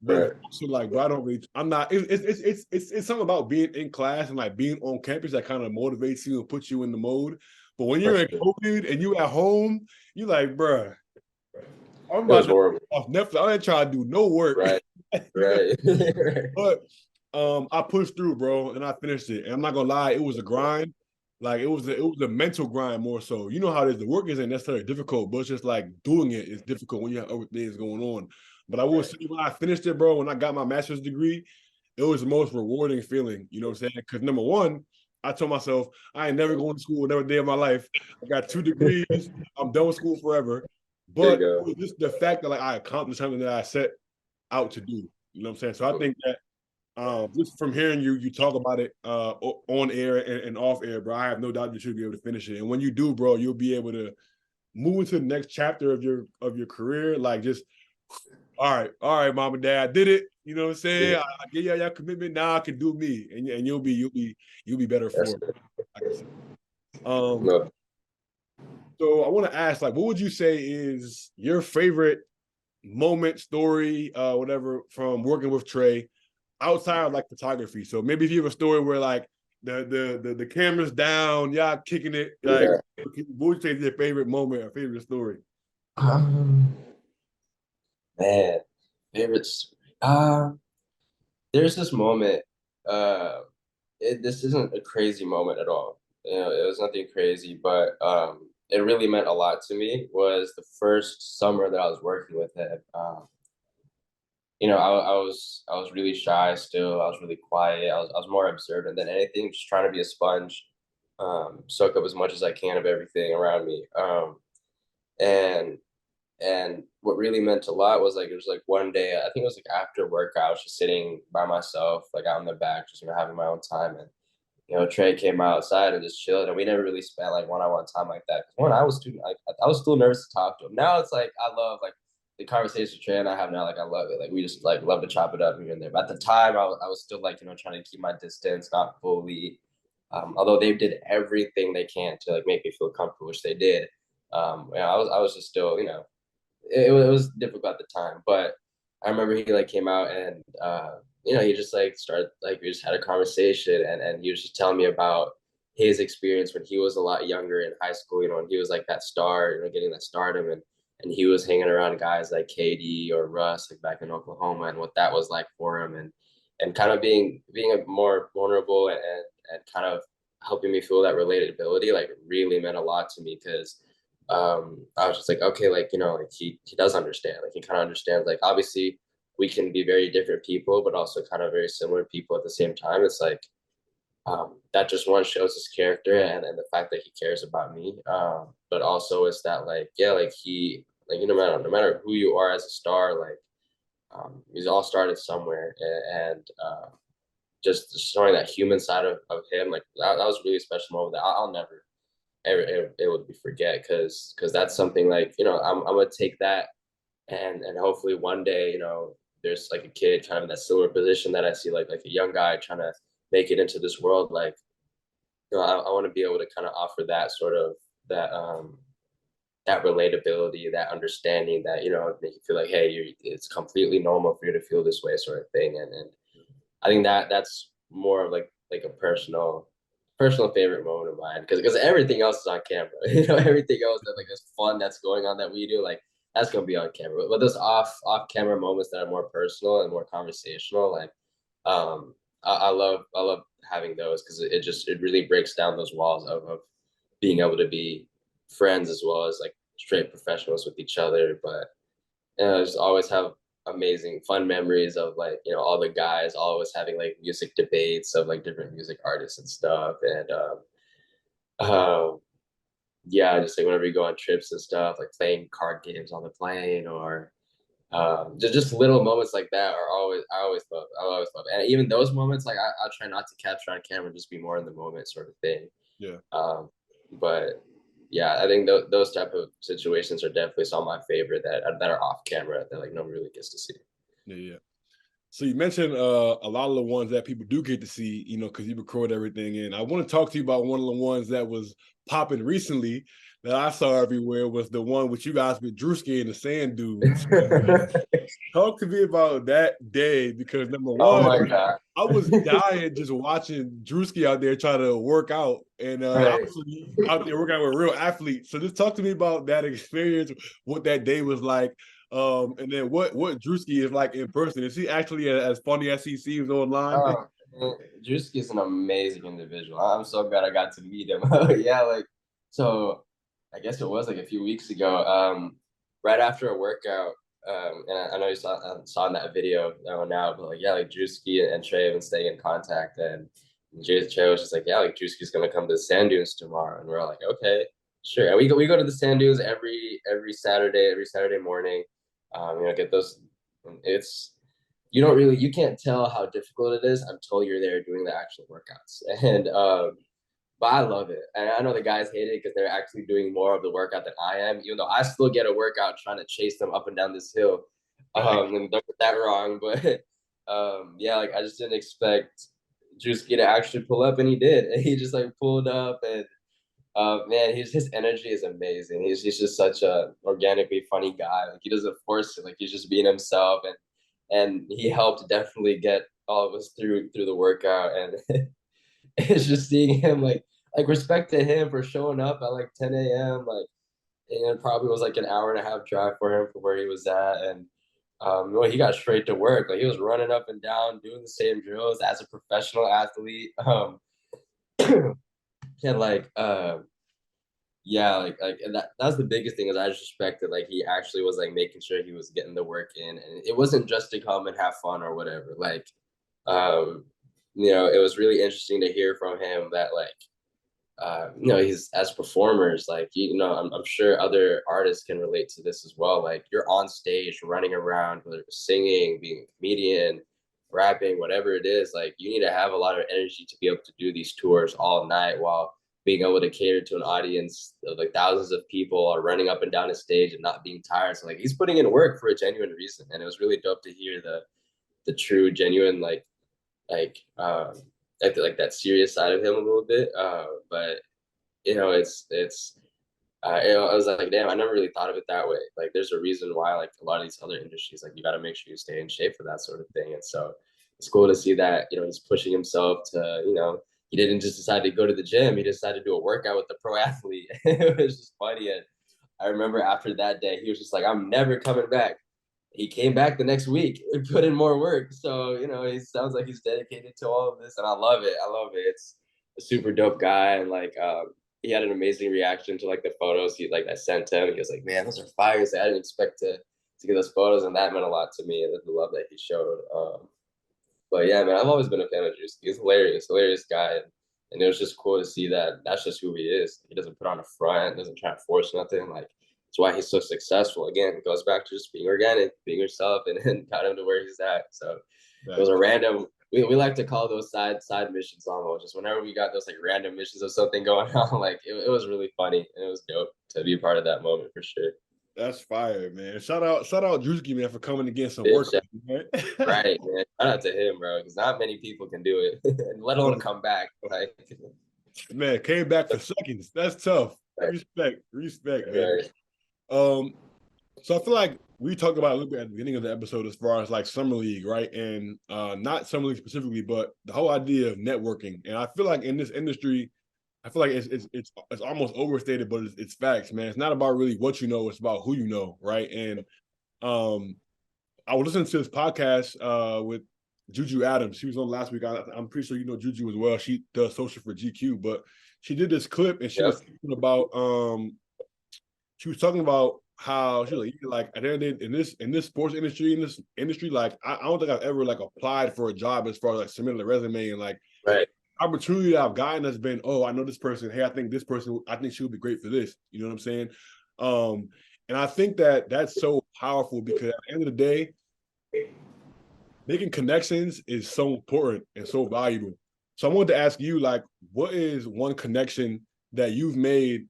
But so like, but I don't really, I'm not. It's something about being in class and like being on campus that kind of motivates you and puts you in the mode. But when you're in COVID and you at home, you like, bruh, I'm about to off Netflix. I ain't trying to do no work. Right. Right. But I pushed through, bro, and I finished it. And I'm not gonna lie, it was a grind. Like it was a mental grind more so. You know how it is. The work isn't necessarily difficult, but it's just like doing it is difficult when you have other things going on. But I will say when I finished it, bro, when I got my master's degree, it was the most rewarding feeling. You know what I'm saying? Because number one, I told myself I ain't never going to school another day of my life. I got 2 degrees. I'm done with school forever. There you But it go. was just the fact that like I accomplished something that I set out to do. You know what I'm saying? So I think that just from hearing you talk about it on air and off air, bro, I have no doubt that you'll be able to finish it. And when you do, bro, you'll be able to move into the next chapter of your career. Like just, all right, mom and dad, I did it. You know what I'm saying? Yeah, I give y'all commitment. Now I can do me, and you'll be better for that's it. it. Like I said. Um, No, so I want to ask, like, what would you say is your favorite moment, story, whatever, from working with Trae outside of like photography? So maybe if you have a story where like the camera's down, y'all kicking it, like yeah. what would you say is your favorite moment or favorite story? Um, Man, favorites. There's this moment. Uh, this isn't a crazy moment at all. You know, it was nothing crazy, but it really meant a lot to me. Was the first summer that I was working with him. I was really shy still. I was really quiet. I was more observant than anything, just trying to be a sponge, soak up as much as I can of everything around me. And what really meant a lot was like it was like one day, I think it was like after work, I was just sitting by myself, like out in the back, just having my own time. And Trey came outside and just chilled, and we never really spent like one-on-one time like that. Because when I was student, like I was still nervous to talk to him. Now it's like I love like the conversation Trey and I have now. Like I love it. Like we just like love to chop it up here and there. But at the time, I was still like trying to keep my distance, not fully. Although they did everything they can to like make me feel comfortable, which they did. I was just still it was difficult at the time, but I remember he like came out and he just like started like we just had a conversation and he was just telling me about his experience when he was a lot younger in high school, and he was like that star, getting that stardom, and he was hanging around guys like KD or Russ like back in Oklahoma, and what that was like for him, and kind of being a more vulnerable and kind of helping me feel that relatability like really meant a lot to me because I was just like, okay, like, like he does understand. Like he kind of understands, like obviously we can be very different people, but also kind of very similar people at the same time. It's like that just one shows his character and the fact that he cares about me. But also it's that like, yeah, like he like no matter who you are as a star, like he's all started somewhere and just showing that human side of him, like that was a really special moment that I'll never able to forget because that's something like I'm gonna take that and hopefully one day there's like a kid kind of in that similar position that I see like a young guy trying to make it into this world, like I want to be able to kind of offer that sort of that relatability, that understanding, that make you feel like hey, it's completely normal for you to feel this way, sort of thing. And I think that's more of like a personal favorite moment of mine because everything else is on camera. Everything else that like is fun that's going on that we do, like that's gonna be on camera. But those off camera moments that are more personal and more conversational, like I love having those because it really breaks down those walls of being able to be friends as well as like straight professionals with each other. But just always have amazing fun memories of like all the guys always having like music debates of like different music artists and stuff, and uh, yeah, just like whenever you go on trips and stuff, like playing card games on the plane or just little moments like that are always I always love it. And even those moments like I'll try not to capture on camera, just be more in the moment sort of thing. Yeah. But yeah, I think those type of situations are definitely some of my favorite that are off camera that like no one really gets to see. Yeah. So you mentioned a lot of the ones that people do get to see, because you record everything. And I want to talk to you about one of the ones that was popping recently that I saw everywhere was the one with you guys with Druski and the Sand Dudes. Talk to me about that day because number Oh one, my God. I was dying just watching Druski out there try to work out, and I Right. was out there working out with real athletes. So just talk to me about that experience, what that day was like, And then what Druski is like in person? Is he actually as funny as he seems online? Druski is an amazing individual. I'm so glad I got to meet him. Yeah, like so I guess it was like a few weeks ago, right after a workout. And I know you saw in that video now, but like yeah, like Druski and Trae have been staying in contact, and Trae was just like, yeah, like Drewski's gonna come to the sand dunes tomorrow, and we're all like, okay, sure. And we go to the sand dunes every Saturday morning. Get those. It's you can't tell how difficult it is until you're there doing the actual workouts, and but I love it, and I know the guys hate it because they're actually doing more of the workout than I am, even though I still get a workout trying to chase them up and down this hill. And don't get that wrong, but yeah, like I just didn't expect Drewski to actually pull up, and he did. And he just like pulled up, and man, his energy is amazing. He's just such a organically funny guy. Like he doesn't force it. Like he's just being himself, and he helped definitely get all of us through the workout. And it's just seeing him like respect to him for showing up at like 10 a.m. Like and it probably was like an hour and a half drive for him from where he was at. And well, he got straight to work. Like he was running up and down, doing the same drills as a professional athlete. And like yeah, like and that's the biggest thing is I just respected like he actually was like making sure he was getting the work in, and it wasn't just to come and have fun or whatever. Like it was really interesting to hear from him that like he's as performers, like I'm sure other artists can relate to this as well. Like you're on stage running around, whether it's singing, being a comedian, rapping, whatever it is, like you need to have a lot of energy to be able to do these tours all night while being able to cater to an audience of like thousands of people are running up and down a stage and not being tired. So like he's putting in work for a genuine reason, and it was really dope to hear the true genuine like like that serious side of him a little bit. But it's I was like, damn, I never really thought of it that way. Like, there's a reason why, like, a lot of these other industries, like, you got to make sure you stay in shape for that sort of thing. And so it's cool to see that, he's pushing himself to, he didn't just decide to go to the gym. He decided to do a workout with the pro athlete. It was just funny. And I remember after that day, he was just like, I'm never coming back. He came back the next week and put in more work. So, he sounds like he's dedicated to all of this. And I love it. I love it. It's a super dope guy. And like, he had an amazing reaction to like the photos I sent him. He was like, man, those are fires. I didn't expect to get those photos. And that meant a lot to me, and the love that he showed. But yeah, man, I've always been a fan of Juice. He's hilarious guy. And it was just cool to see that that's just who he is. He doesn't put on a front, doesn't try to force nothing. Like, that's why he's so successful. Again, it goes back to just being organic, being yourself, and got him to where he's at. So it was a random. We like to call those side missions almost. Just whenever we got those like random missions of something going on, like it was really funny, and it was dope to be a part of that moment for sure. That's fire, man. Shout out Druski, man, for coming to get some work. Right, man. Shout out to him, bro, because not many people can do it, and let alone come back. Like, man, came back for seconds. That's tough. Right. Respect, man. Right. So I feel like we talked about a little bit at the beginning of the episode as far as like summer league, right? And not summer league specifically, but the whole idea of networking. And I feel like in this industry, I feel like it's almost overstated, but it's facts, man. It's not about really what you know; it's about who you know, right? And I was listening to this podcast with Juju Adams. She was on last week. I'm pretty sure you know Juju as well. She does social for GQ, but she did this clip and she was talking about how she was like at the end of the day, in this sports industry, like I don't think I've ever like applied for a job as far as like submitting a resume and like opportunity that I've gotten has been, oh, I know this person. Hey, I think she would be great for this. You know what I'm saying? And I think that's so powerful because at the end of the day, making connections is so important and so valuable. So I wanted to ask you, like, what is one connection that you've made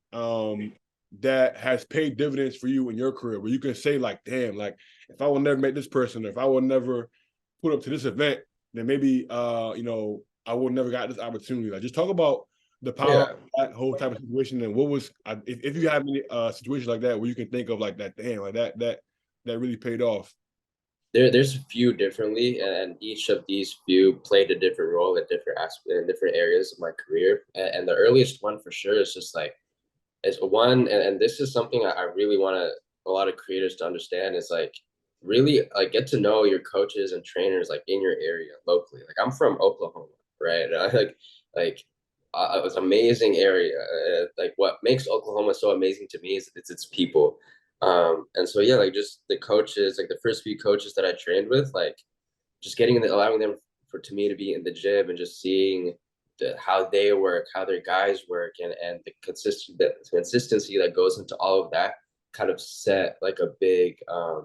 that has paid dividends for you in your career, where you can say like, damn, like if I would never met this person, or if I would never put up to this event, then maybe, I would never got this opportunity. Like just talk about the power of that whole type of situation. And what was, if you have any situations like that where you can think of like that, damn, like that really paid off. There's a few differently, and each of these few played a different role in different areas of my career. And the earliest one for sure is just like, is one, and this is something I really want to a lot of creators to understand is like really like get to know your coaches and trainers like in your area locally. Like I'm from Oklahoma, right? And I like it's an amazing area. Like what makes Oklahoma so amazing to me is it's people. And so yeah, like just the coaches, like the first few coaches that I trained with, like just allowing them to me to be in the gym and just seeing how they work, how their guys work, and the consistency that goes into all of that kind of set like a big uh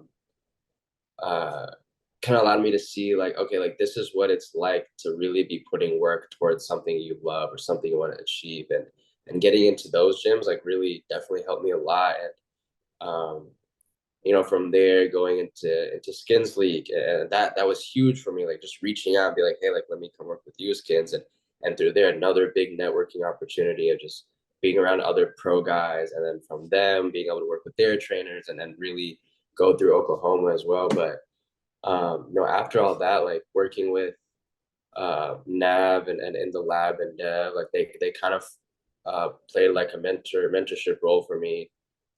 kind of allowed me to see like, okay, like this is what it's like to really be putting work towards something you love or something you want to achieve, and getting into those gyms like really definitely helped me a lot. And from there going into Skins League, and that was huge for me. Like just reaching out and be like, hey, like let me come work with you, Skins, and through there another big networking opportunity of just being around other pro guys, and then from them being able to work with their trainers, and then really go through Oklahoma as well. But after all that, like working with Nav and in the lab and Dev, like they kind of played like a mentorship role for me,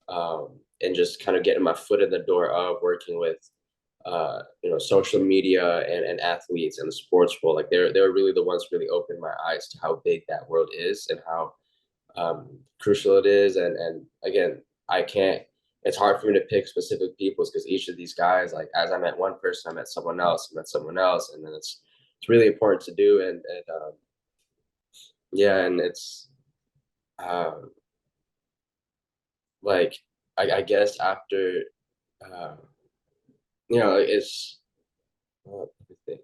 and just kind of getting my foot in the door of working with social media and athletes and the sports world. Like they're really the ones who really opened my eyes to how big that world is and how crucial it is. And again, I can't. It's hard for me to pick specific peoples because each of these guys, like as I met one person, I met someone else, and then it's really important to do. And yeah, and it's um, like I guess after uh, it's let me think.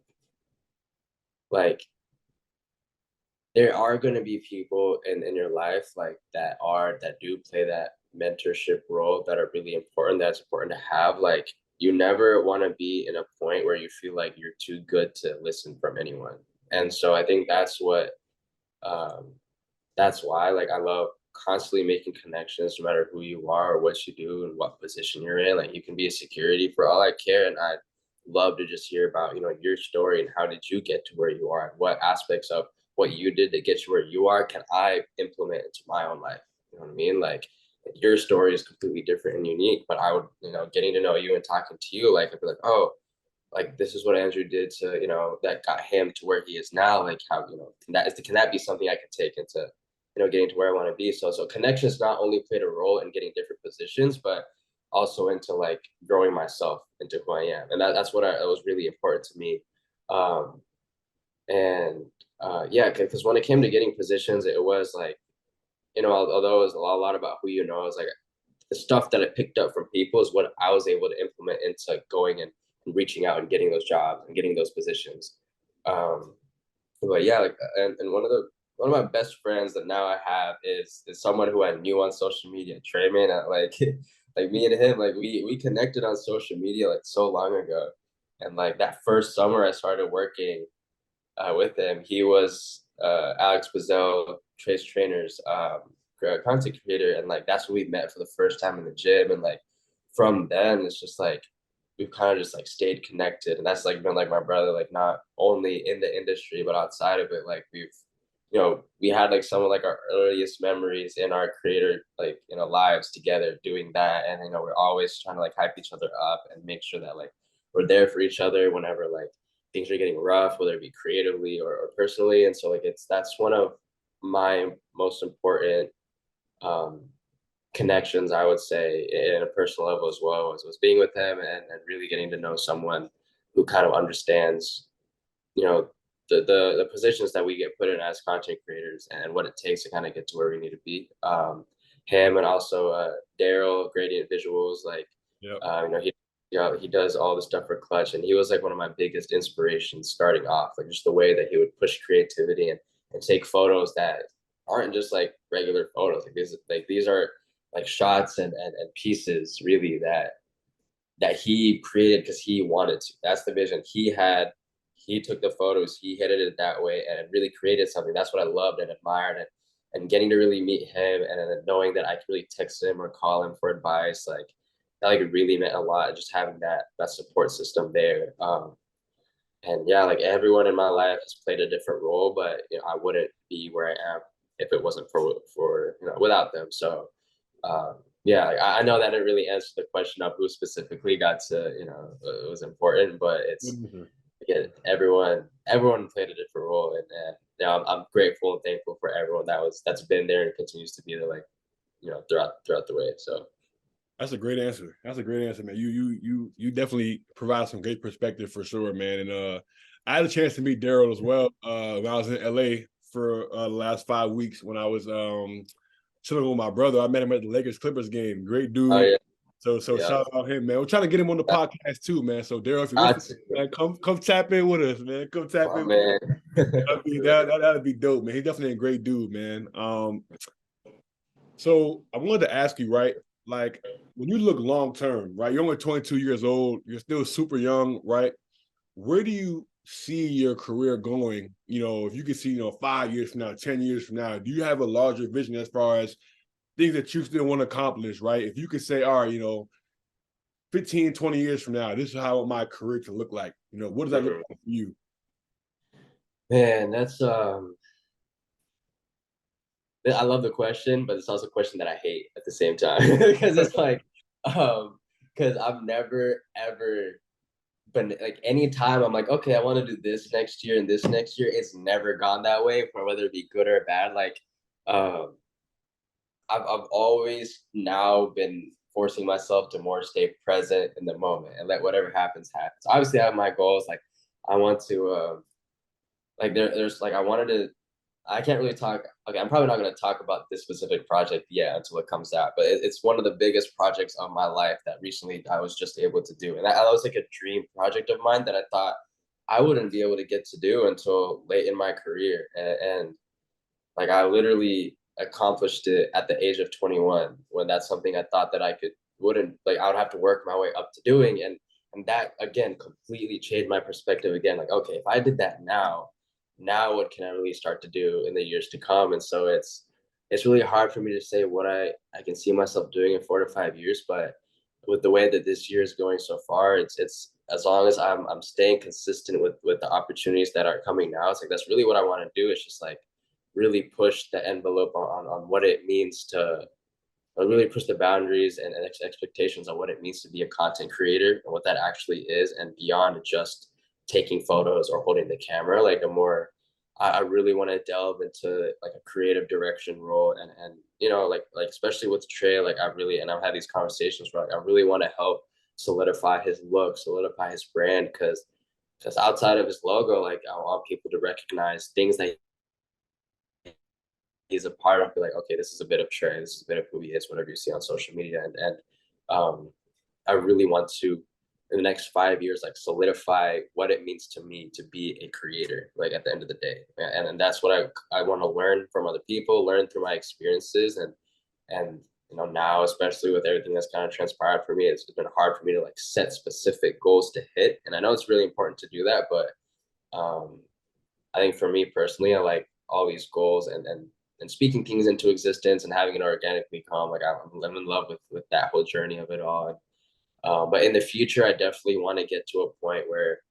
Like there are going to be people in your life like that do play that mentorship role that are really important. That's important to have. Like you never want to be in a point where you feel like you're too good to listen from anyone. And so I think um that's why like I love constantly making connections no matter who you are or what you do and what position you're in. Like you can be a security for all I care, and I love to just hear about your story and how did you get to where you are, and what aspects of what you did to get you where you are can I implement into my own life. You know what I mean? Like your story is completely different and unique, but I would, getting to know you and talking to you, like I'd be like, oh, like this is what Andrew did to, that got him to where he is now. Like how, can that be something I can take into, getting to where I want to be? So connections not only played a role in getting different positions, but also into like growing myself into who I am. And that's what that was really important to me. Um, and yeah, because when it came to getting positions, it was like, although it was a lot about who you know, it was like the stuff that I picked up from people is what I was able to implement into going and reaching out and getting those jobs and getting those positions. Um, but yeah, like and one of my best friends that now I have is someone who I knew on social media, Trae, man. Like like me and him, like we connected on social media like so long ago, and like that first summer I started working with him. He was Alex Bazell, Trace Trainer's content creator, and like that's when we met for the first time in the gym. And like from then, it's just like we've kind of just like stayed connected, and that's like been like my brother, like not only in the industry but outside of it. Like we had like some of like our earliest memories in our creator like lives together doing that, and we're always trying to like hype each other up and make sure that like we're there for each other whenever like things are getting rough, whether it be creatively or personally. And so like that's one of my most important um, connections, I would say, in a personal level as well, was being with him and really getting to know someone who kind of understands, you know, the positions that we get put in as content creators and what it takes to kind of get to where we need to be. Him and also Daryl, Gradient Visuals, like, Yep. He does all the stuff for Clutch, and he was like one of my biggest inspirations starting off, like just the way that he would push creativity and take photos that aren't just like regular photos. These are like shots and pieces really that he created because he wanted to. That's the vision he had. He took the photos, he edited it that way, and it really created something. That's what I loved and admired. And getting to really meet him, and then knowing that I could really text him or call him for advice, like that, like it really meant a lot. Just having that support system there. And yeah, like everyone in my life has played a different role, but I wouldn't be where I am if it wasn't for without them. So Yeah, I know that didn't really answer the question of who specifically got to, it was important, but it's Mhm. again, everyone played a different role, and I'm grateful and thankful for everyone that's been there and continues to be there, like throughout the way. So That's a great answer. That's a great answer, man. You definitely provide some great perspective for sure, man. And I had a chance to meet Daryl as well when I was in LA for the last 5 weeks when I was chilling with my brother. I met him at the Lakers Clippers game. Great oh dude. yeah, So yeah, shout out him, man. We're trying to get him on the podcast too, man. So Daryl, if you're listening, that's man, come tap in with us, man. Come tap my in. man. That'd be dope, man. He's definitely a great dude, man. So I wanted to ask you, right? Like when you look long term, right? You're only 22 years old. You're still super young, right? Where do you see your career going? If you could see, 5 years from now, 10 years from now, do you have a larger vision as far as things that you still want to accomplish, right? If you could say, all right, 15, 20 years from now, this is how my career to look like. What does that look Mhm. like for you? Man, I love the question, but it's also a question that I hate at the same time because it's like, because I've never ever been like anytime I'm like, okay, I want to do this next year and this next year, it's never gone that way for whether it be good or bad. Like, um, I've always now been forcing myself to more stay present in the moment and let whatever happens happen. So obviously, I have my goals. Like, I want to, like, there's like, I wanted to I can't really talk. Okay, I'm probably not going to talk about this specific project yet until it comes out. But it's one of the biggest projects of my life that recently I was just able to do, and that was like a dream project of mine that I thought I wouldn't be able to get to do until late in my career, and like I literally accomplished it at the age of 21 when that's something I thought that I could wouldn't like I would have to work my way up to doing, and that again completely changed my perspective again. Like, okay, if I did that now what can I really start to do in the years to come? And so it's really hard for me to say what I can see myself doing in 4 to 5 years, but with the way that this year is going so far, it's as long as I'm staying consistent with the opportunities that are coming now, it's like that's really what I want to do. It's just like really push the envelope on what it means to really push the boundaries and expectations on what it means to be a content creator and what that actually is, and beyond just taking photos or holding the camera. Like a more, I really want to delve into like a creative direction role, and like especially with Trae, like I really, and I've had these conversations where like, I really want to help solidify his look, solidify his brand, because outside of his logo, like I want people to recognize things that he's a part of, be like, okay, this is a bit of Trae, this is a bit of who he is, whatever you see on social media. And um, I really want to, in the next 5 years, like solidify what it means to me to be a creator, like at the end of the day. And that's what I want to learn from other people, learn through my experiences. And now, especially with everything that's kind of transpired for me, it's been hard for me to like set specific goals to hit. And I know it's really important to do that, but um, I think for me personally, I like all these goals and speaking things into existence and having it organically come. Like I'm in love with that whole journey of it all. But in the future, I definitely want to get to a point where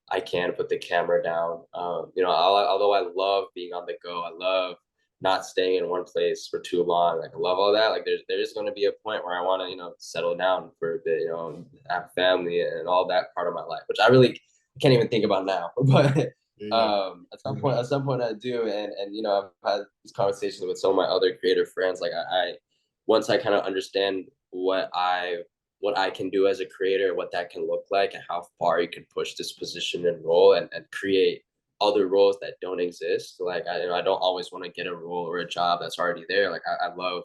I can put the camera down. Although I love being on the go, I love not staying in one place for too long. Like I love all that. Like there's going to be a point where I want to settle down for a bit, have a family and all that part of my life, which I really can't even think about now. But Yeah, at some point I do, and I've had these conversations with some of my other creative friends. Like I once I kind of understand what I can do as a creator, what that can look like, and how far you can push this position and role, and create other roles that don't exist. Like I don't always want to get a role or a job that's already there. Like I love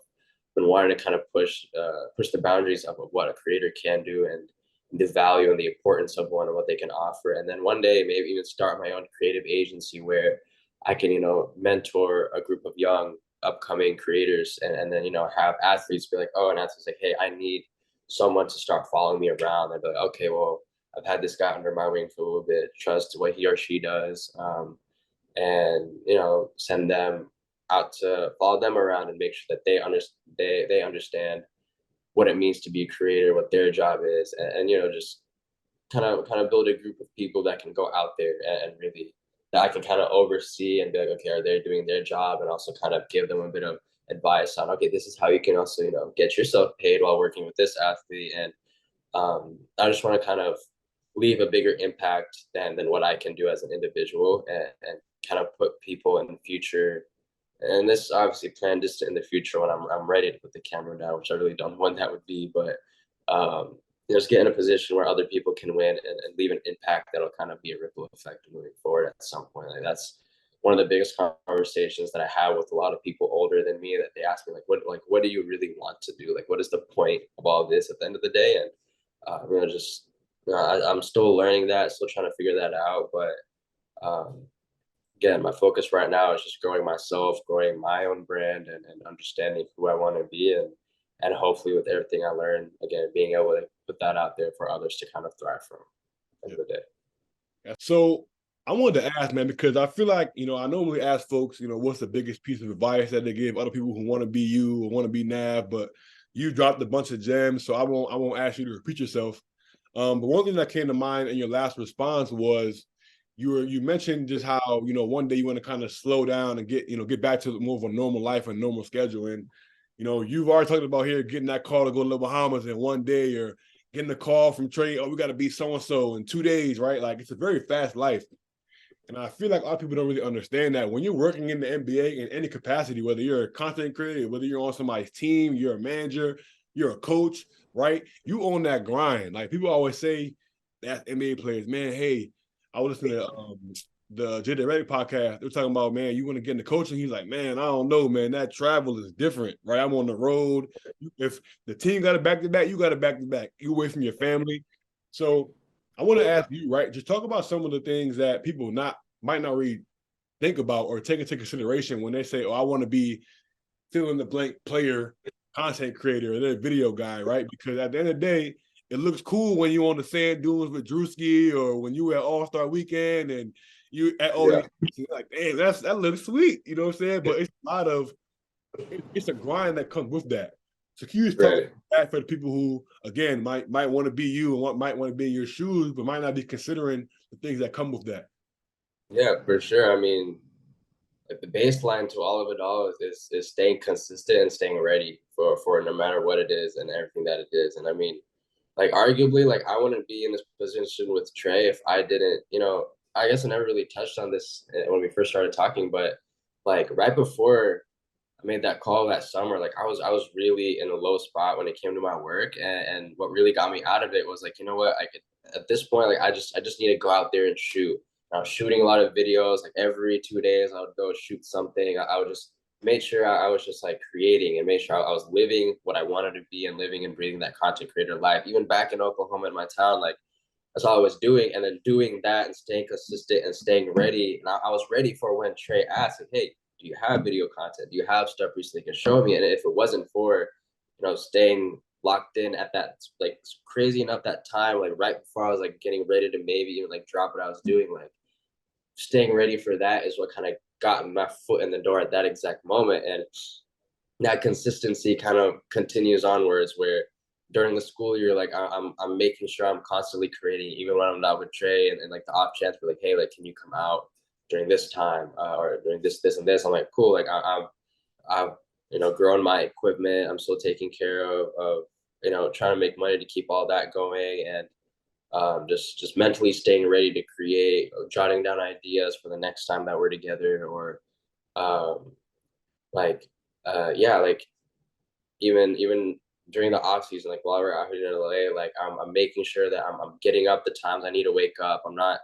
been wanting to kind of push the boundaries of what a creator can do, and the value and the importance of one and what they can offer. And then one day maybe even start my own creative agency where I can, mentor a group of young upcoming creators, and then, have athletes be like, oh, and athletes like, hey, I need someone to start following me around. I'd be like, okay, well, I've had this guy under my wing for a little bit, trust what he or she does, and send them out to follow them around and make sure that they understand what it means to be a creator, what their job is, and just kind of build a group of people that can go out there and really that I can kind of oversee and be like, okay, are they doing their job, and also kind of give them a bit of advice on, okay, this is how you can also, get yourself paid while working with this athlete. And I just want to kind of leave a bigger impact than what I can do as an individual, and kind of put people in the future. And this obviously planned just in the future when I'm ready to put the camera down, which I really don't know when that would be, but just get in a position where other people can win, and leave an impact that'll kind of be a ripple effect moving forward at some point. Like, that's one of the biggest conversations that I have with a lot of people older than me, that they ask me, what do you really want to do? Like, what is the point of all of this at the end of the day? And just I'm still learning that, still trying to figure that out. But again, my focus right now is just growing myself, growing my own brand, and understanding who I want to be, and hopefully with everything I learn, again, being able to put that out there for others to kind of thrive from at the end of the day. Yeah. So I wanted to ask, man, because I feel like, I normally ask folks, what's the biggest piece of advice that they give other people who want to be you or want to be Nav, but you dropped a bunch of gems, so I won't ask you to repeat yourself. But one thing that came to mind in your last response was you mentioned just how, one day you want to kind of slow down and get back to more of a normal life and normal schedule. And, you've already talked about here getting that call to go to the Bahamas in one day, or getting a call from Trae, oh, we got to be so-and-so in 2 days, right? Like, it's a very fast life. And I feel like a lot of people don't really understand that when you're working in the NBA in any capacity, whether you're a content creator, whether you're on somebody's team, you're a manager, you're a coach, right? You own that grind. Like, people always say that NBA players, man, hey, I was listening to the JJ Redick podcast. They were talking about, man, you want to get into coaching? He's like, man, I don't know, man. That travel is different, right? I'm on the road. If the team got a back-to-back, you got a back-to-back. You away from your family. So I want to ask you, right? Just talk about some of the things that people might not really think about or take into consideration when they say, oh, I want to be fill in the blank player, content creator, or the video guy, right? Because at the end of the day, it looks cool when you're on the sand dunes with Druski, or when you at All-Star Weekend and you at all these, like, hey, that looks sweet, you know what I'm saying? But it's a grind that comes with that. So can you just talk about that for the people who, again, might want to be you and might want to be in your shoes, but might not be considering the things that come with that? Yeah, for sure. I mean, like, the baseline to all of it all is staying consistent and staying ready for no matter what it is and everything that it is. And I mean, like, arguably, like, I wouldn't be in this position with Trae if I didn't, I guess I never really touched on this when we first started talking, but like right before I made that call that summer, like, I was really in a low spot when it came to my work, and what really got me out of it was, like, you know what, at this point, like, I just need to go out there and shoot. And I was shooting a lot of videos, like every 2 days I would go shoot something. I would just make sure I was just like creating, and make sure I was living what I wanted to be, and living and breathing that content creator life. Even back in Oklahoma, in my town, like, that's all I was doing. And then doing that and staying consistent and staying ready. And I was ready for when Trae asked, like, hey, do you have video content? Do you have stuff recently you can show me? And if it wasn't for, staying locked in at that, like, crazy enough that time, like right before I was like getting ready to maybe even like drop what I was doing, like staying ready for that is what kind of got my foot in the door at that exact moment. And that consistency kind of continues onwards, where during the school year, like, I'm making sure I'm constantly creating, even when I'm not with Trae, and like the off chance for, like, hey, like, can you come out during this time, or during this and this? I'm like, cool. Like, I've grown my equipment. I'm still taking care of trying to make money to keep all that going, and just mentally staying ready to create, jotting down ideas for the next time that we're together, or like like even during the off season, like while we're out here in LA, like I'm making sure that I'm getting up the times I need to wake up. I'm not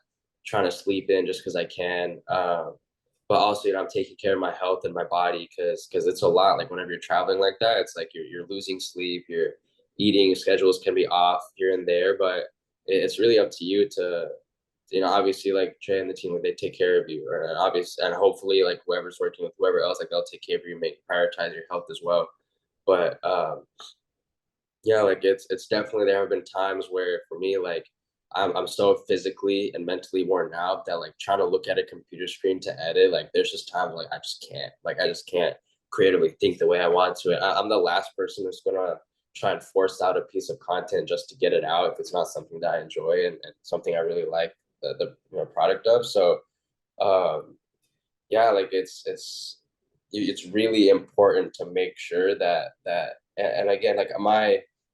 trying to sleep in just because I can. But also, I'm taking care of my health and my body, because it's a lot. Like, whenever you're traveling like that, it's like you're losing sleep, your eating schedules can be off here and there, but it's really up to you to, obviously, like Trae and the team, like, they take care of you, and obviously, and hopefully, like, whoever's working with whoever else, like, they'll take care of you, prioritize your health as well. But yeah, like, it's definitely, there have been times where for me, like, I'm so physically and mentally worn out that, like, trying to look at a computer screen to edit, like, there's just times like I just can't creatively think the way I want to. I'm the last person who's gonna try and force out a piece of content just to get it out if it's not something that I enjoy, and something I really like the product of. So yeah, like, it's it's really important to make sure that and again, like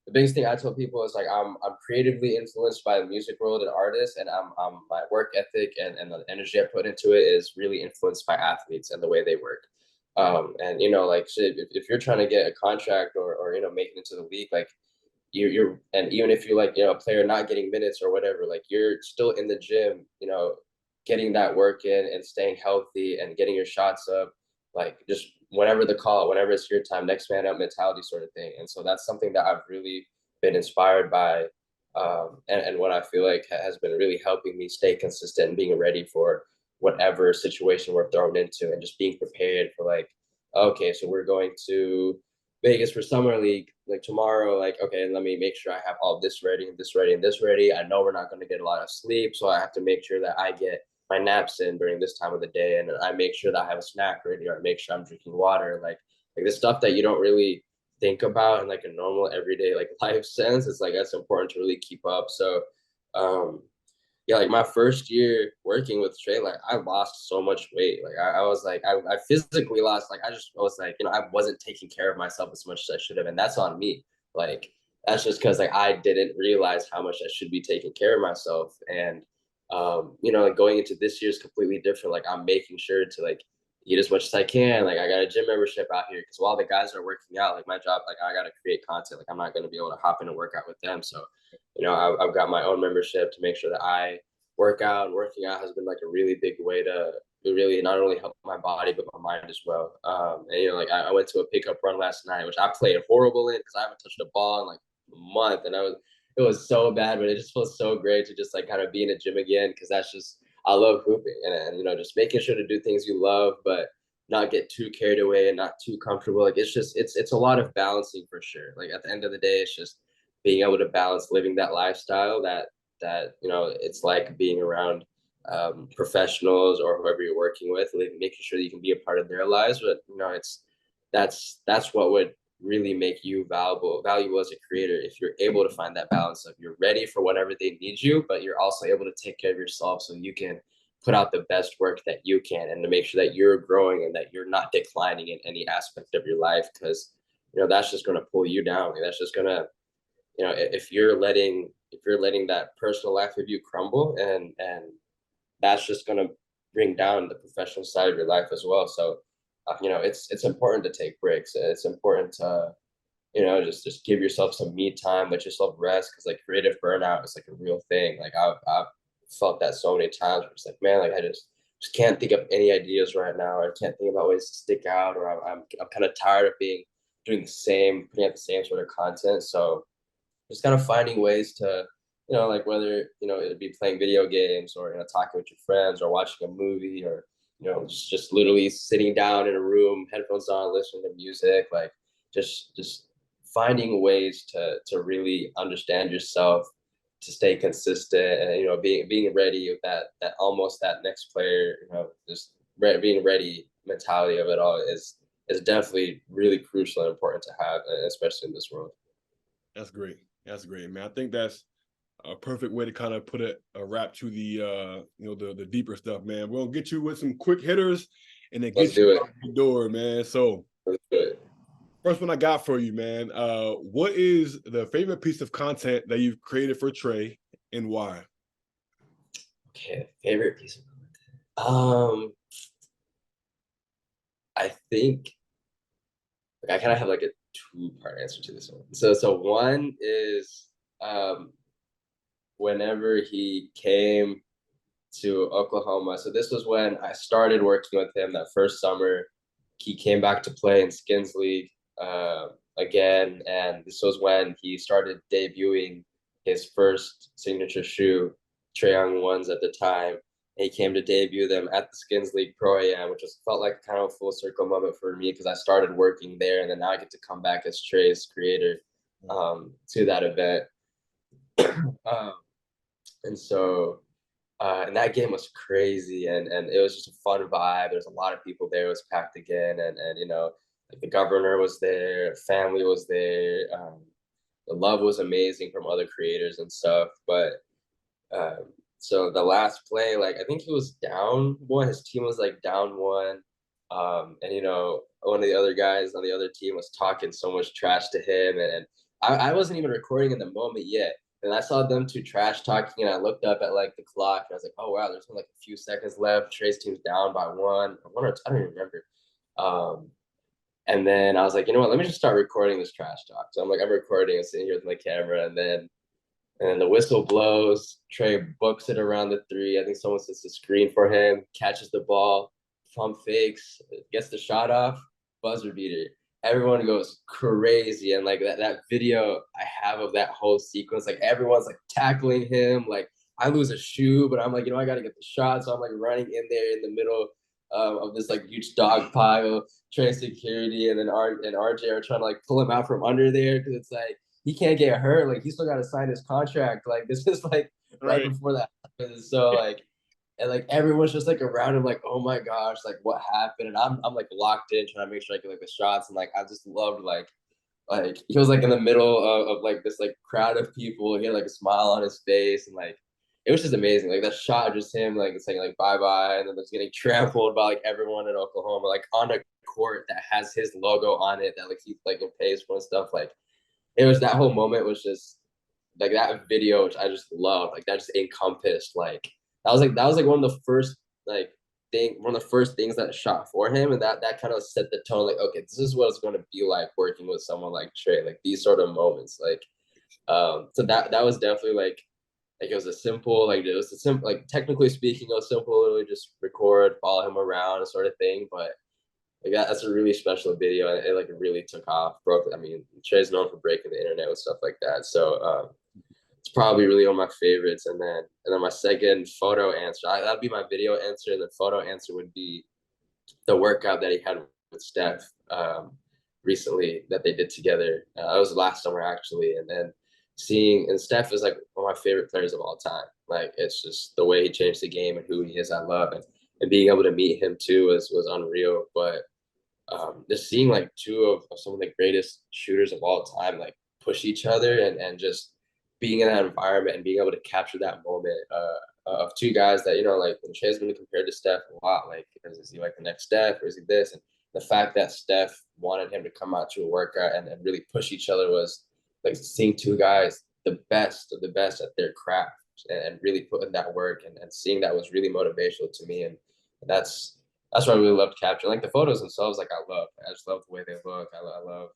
the biggest thing I tell people is like I'm creatively influenced by the music world and artists, and I'm my work ethic and the energy I put into it is really influenced by athletes and the way they work. And you know, like shit, if you're trying to get a contract or you know make it into the league, like you're and even if you're like you know a player not getting minutes or whatever, like you're still in the gym, you know, getting that work in and staying healthy and getting your shots up, like just whenever the call, whenever it's your time, next man up mentality sort of thing. And so that's something that I've really been inspired by, and what I feel like has been really helping me stay consistent and being ready for whatever situation we're thrown into, and just being prepared for like, okay, so we're going to Vegas for summer league like tomorrow. Like, okay, let me make sure I have all this ready and this ready and this ready. I know we're not going to get a lot of sleep, so I have to make sure that I get my naps in during this time of the day, and I make sure that I have a snack ready, or I make sure I'm drinking water. Like the stuff that you don't really think about in like a normal everyday like life sense. It's like that's important to really keep up. So um yeah, like my first year working with Trae, like I lost so much weight. Like I was like I physically lost, like I was like, you know, I wasn't taking care of myself as much as I should have. And that's on me. Like that's just because like I didn't realize how much I should be taking care of myself. And you know, like going into this year is completely different. Like I'm making sure to like eat as much as I can. Like I got a gym membership out here because while the guys are working out, like my job, like I got to create content. Like I'm not going to be able to hop in and work out with them. So you know, I've got my own membership to make sure that I work out. And working out has been like a really big way to really not only help my body but my mind as well. And you know, like I went to a pickup run last night, which I played horrible in because I haven't touched a ball in like a month, and it was so bad, but it just feels so great to just like kind of be in a gym again because that's just I love hooping and you know just making sure to do things you love, but not get too carried away and not too comfortable. Like it's just it's a lot of balancing for sure. Like at the end of the day, it's just being able to balance living that lifestyle that you know it's like being around professionals or whoever you're working with, making sure that you can be a part of their lives. But you know, that's what would really make you valuable as a creator if you're able to find that balance of you're ready for whatever they need you, but you're also able to take care of yourself so you can put out the best work that you can, and to make sure that you're growing and that you're not declining in any aspect of your life, because you know that's just going to pull you down. Like, that's just going to, you know, if you're letting that personal life of you crumble, and that's just going to bring down the professional side of your life as well. So you know, it's important to take breaks. It's important to, you know, just give yourself some me time, let yourself rest, because like creative burnout is like a real thing. Like I've felt that so many times where it's like, man, like I just can't think of any ideas right now, or I can't think about ways to stick out, or I'm kind of tired of doing the same, putting out the same sort of content. So just kind of finding ways to, you know, like whether, you know, it'd be playing video games or, you know, talking with your friends or watching a movie, or, you know, just literally sitting down in a room, headphones on, listening to music, like just finding ways to really understand yourself, to stay consistent, and, you know, being ready with that almost that next player, you know, just being ready mentality of it all is definitely really crucial and important to have, especially in this world. That's great. That's great, man. I think that's a perfect way to kind of put a wrap to the you know, the deeper stuff, man. We're gonna get you with some quick hitters and then get you out the door, man. So first one I got for you, man. What is the favorite piece of content that you've created for Trae, and why? Okay, favorite piece of content. I think like I kind of have like a two-part answer to this one. So one is whenever he came to Oklahoma. So this was when I started working with him that first summer. He came back to play in Skins League again, and this was when he started debuting his first signature shoe, Trae Young ones at the time. And he came to debut them at the Skins League Pro Am, which just felt like kind of a full circle moment for me because I started working there, and then now I get to come back as Trae's creator to that event. And so and that game was crazy, and it was just a fun vibe. There's a lot of people there. It was packed again, and you know, like the governor was there, family was there. The love was amazing from other creators and stuff. But so the last play, like I think he was down one. His team was like down one. And one of the other guys on the other team was talking so much trash to him, and I wasn't even recording in the moment yet. And I saw them two trash talking, and I looked up at like the clock, and I was like, "Oh wow, there's only like a few seconds left. Trae's team's down by one or two, I don't even remember." And then I was like, you know what? Let me just start recording this trash talk. So I'm recording and sitting here with my camera, and then the whistle blows. Trae books it around the three. I think someone sets a screen for him, catches the ball, pump fakes, gets the shot off, buzzer beater. Everyone goes crazy. And like that video I have of that whole sequence, like everyone's like tackling him. Like I lose a shoe, but I'm like, I got to get the shot. So I'm like running in there in the middle of this like huge dog pile, Trae security, and then RJ are trying to like pull him out from under there because it's like he can't get hurt. Like he still got to sign his contract. Like this is like right before that happens. So like, and like everyone's just like around him, like, oh my gosh, like what happened? And I'm like locked in trying to make sure I get like the shots. And like I just loved like he was like in the middle of like this like crowd of people. He had like a smile on his face, and like it was just amazing. Like that shot, just him like saying like bye bye, and then just getting trampled by like everyone in Oklahoma, like on a court that has his logo on it that like he like pays for and stuff. Like it was, that whole moment was just like that video, which I just love. Like that just encompassed like that was like one of the first like one of the first things that shot for him, and that kind of set the tone. Like, okay, this is what it's going to be like working with someone like Trae. Like these sort of moments, like so that was definitely like it was a simple, like it was a simple, like technically speaking, it was simple, literally just record, follow him around, sort of thing. But like that's a really special video, and it like really took off. I mean, Trae's known for breaking the internet with stuff like that, so it's probably really one of my favorites. And then my second photo answer, that'd be my video answer, and the photo answer would be the workout that he had with Steph recently that they did together. It was last summer actually, and then and Steph is like one of my favorite players of all time. Like it's just the way he changed the game and who he is. I love it, and being able to meet him too was unreal. But just seeing like two of some of the greatest shooters of all time like push each other, and just being in that environment and being able to capture that moment of two guys that like when Trae's been compared to Steph a lot, like is he like the next Steph or is he this? And the fact that Steph wanted him to come out to a workout and really push each other was like seeing two guys, the best of the best at their craft, and really put in that work, and seeing that was really motivational to me. And that's what I really loved capturing. Like the photos themselves, like I just love the way they look. I love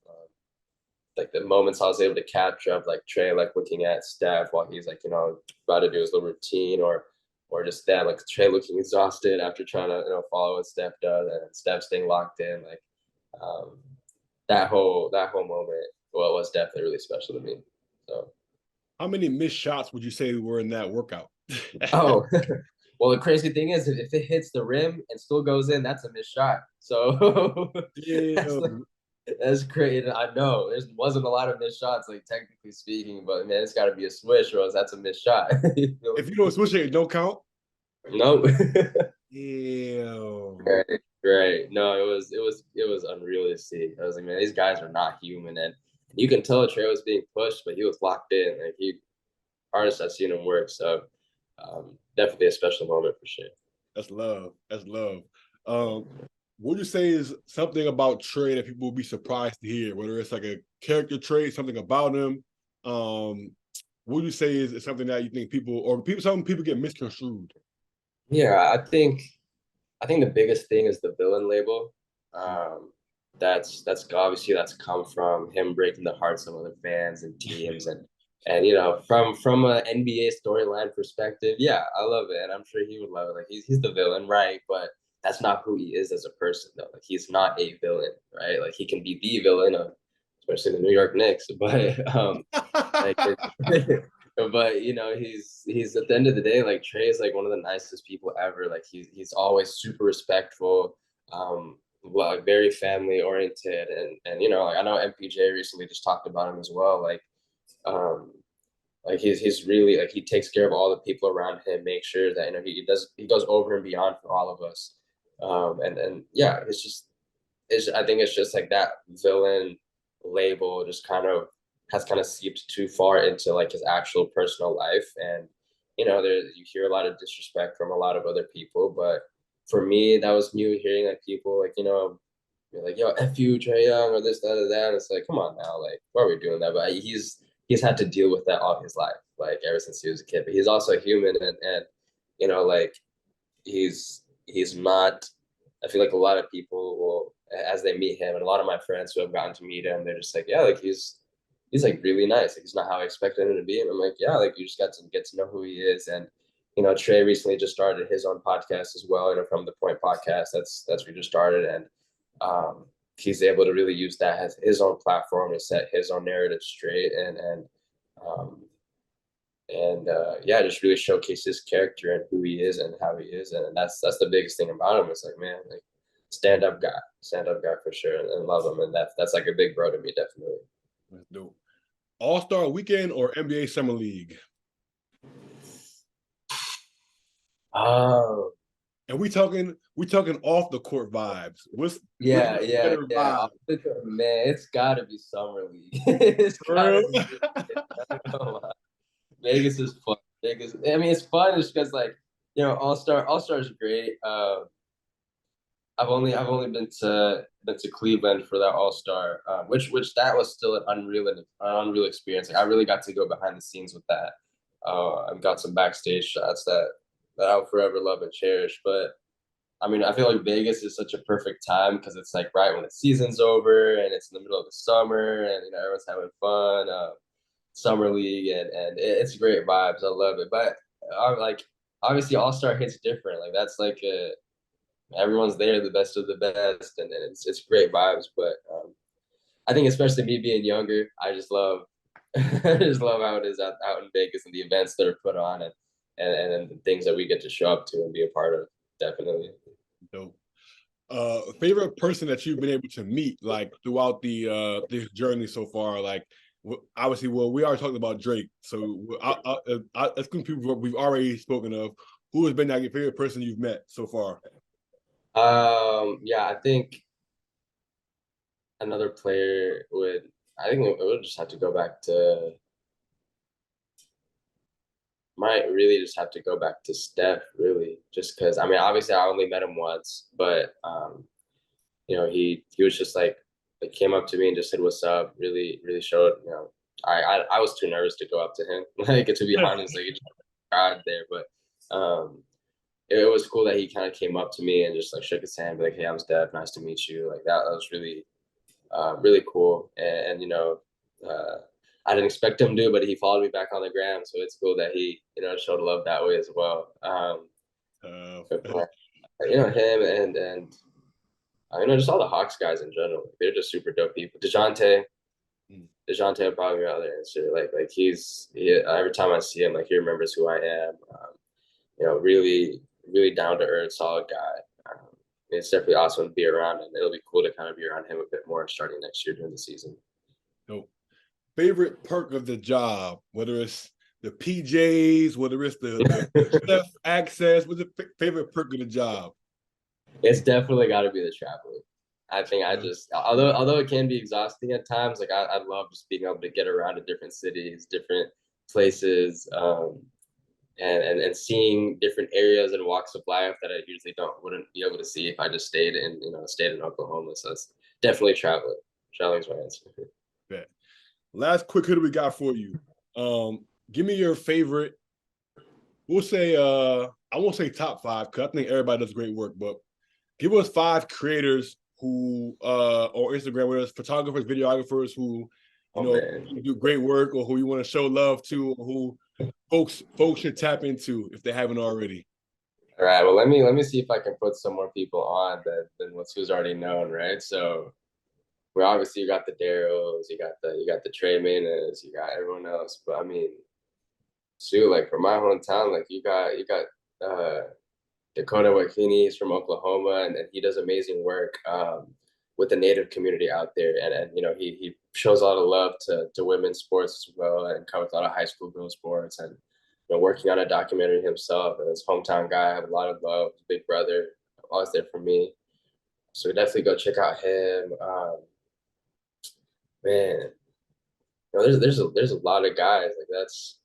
like the moments I was able to capture of like Trae like looking at Steph while he's like about to do his little routine, or just them like Trae looking exhausted after trying to follow what Steph does, and Steph staying locked in. Like that whole moment, well, was definitely really special to me. So how many missed shots would you say were in that workout? oh well, the crazy thing is if it hits the rim and still goes in, that's a missed shot. So Yeah. that's great. I know there wasn't a lot of missed shots, like technically speaking, but man, it's got to be a swish, or else that's a missed shot. If you don't switch it don't count. No. Yeah. Right. No, it was unreal to see. I was like, man, these guys are not human, and you can tell Trae was being pushed, but he was locked in. Like hardest I've seen him work. So definitely a special moment for sure. That's love. That's love. What would you say is something about Trae that people would be surprised to hear, whether it's like a character trait, something about him? What would you say is something that you think some people get misconstrued? Yeah, I think the biggest thing is the villain label. That's obviously that's come from him breaking the hearts of other fans and teams, and from an NBA storyline perspective, yeah, I love it, and I'm sure he would love it. Like he's the villain, right? But that's not who he is as a person, though. Like he's not a villain, right? Like he can be the villain of, especially the New York Knicks, but like, but he's at the end of the day, like Trae is like one of the nicest people ever. Like he's always super respectful, like very family oriented, and like I know MPJ recently just talked about him as well. Like he's really like he takes care of all the people around him, make sure that he goes over and beyond for all of us. And yeah, I think it's just like that villain label just has kind of seeped too far into like his actual personal life, and you hear a lot of disrespect from a lot of other people, but for me, that was new hearing like people like, you're like, yo, F you, Trae Young, or this, that, or that. And it's like, come on now, like, why are we doing that? But he's had to deal with that all his life, like ever since he was a kid. But he's also a human, and like he's not. I feel like a lot of people will, as they meet him, and a lot of my friends who have gotten to meet him, they're just like, yeah, like he's like really nice. Like he's not how I expected him to be. And I'm like, yeah, like you just got to get to know who he is. And Trae recently just started his own podcast as well, from the Point podcast. That's where he just started. And he's able to really use that as his own platform to set his own narrative straight um, yeah, just really showcase his character and who he is and how he is, and that's the biggest thing about him. It's like, man, like stand up guy for sure, and love him, and that's like a big bro to me, definitely. That's dope. All-Star Weekend or NBA Summer League? Oh, and we talking off the court vibes. What's yeah. vibe? Man, it's gotta be summer league. It's gotta be. I don't know why. Vegas is fun. Vegas. I mean, it's fun just because like All Star is great. I've only been to Cleveland for that All Star, which that was still an unreal experience. Like I really got to go behind the scenes with that. I've got some backstage shots that I'll forever love and cherish. But I mean, I feel like Vegas is such a perfect time because it's like right when the season's over and it's in the middle of the summer and everyone's having fun. Summer league and it's great vibes. I love it. But like obviously All Star hits different. Like that's like everyone's there, the best of the best, and it's great vibes. But I think especially me being younger, I just love I just love how it is out in Vegas and the events that are put on and the things that we get to show up to and be a part of. Definitely. Dope. Favorite person that you've been able to meet like throughout the this journey so far? Like obviously, well, we already talked about Drake, so let's go people we've already spoken of. Who has been like your favorite person you've met so far? Yeah, I think another player I think it would just have to go back to might really just have to go back to Steph, really, just because I mean, obviously, I only met him once, but he was just like came up to me and just said, "What's up?" Really, really showed. I was too nervous to go up to him, like to be honest, like God there, but it was cool that he kind of came up to me and just like shook his hand, be like, "Hey, I'm Steph. Nice to meet you." Like that was really, really cool, and I didn't expect him to, but he followed me back on the gram, so it's cool that he showed love that way as well. Him and just all the Hawks guys in general. They're just super dope people. DeJounte will probably be out there and shit. Like every time I see him, like he remembers who I am. Really, really down to earth, solid guy. It's definitely awesome to be around, and it'll be cool to kind of be around him a bit more starting next year during the season. Dope. Favorite perk of the job, whether it's the PJs, whether it's the chef access, what's the favorite perk of the job? It's definitely got to be the traveling. I think although it can be exhausting at times, like I love just being able to get around to different cities, different places, and seeing different areas and walks of life that I usually wouldn't be able to see if I just stayed in Oklahoma. So it's definitely traveling. Traveling's my answer. Bet. Last quick hitter we got for you. Give me your favorite. We'll say I won't say top 5 because I think everybody does great work, but give us 5 creators who or Instagram, whether it's photographers, videographers who do great work or who you want to show love to, or who folks should tap into if they haven't already. All right. Well, let me see if I can put some more people on than who's already known, right? So we obviously you got the Darryls, you got the Trey Maynards, you got everyone else. But I mean, shoot, like from my hometown, like you got Dakota Wakini, he's from Oklahoma, and he does amazing work with the Native community out there, and he shows a lot of love to women's sports as well, and covers a lot of high school girls sports, and working on a documentary himself. And his hometown guy, I have a lot of love. His big brother, always there for me. So definitely go check out him. Man, there's a lot of guys like that's.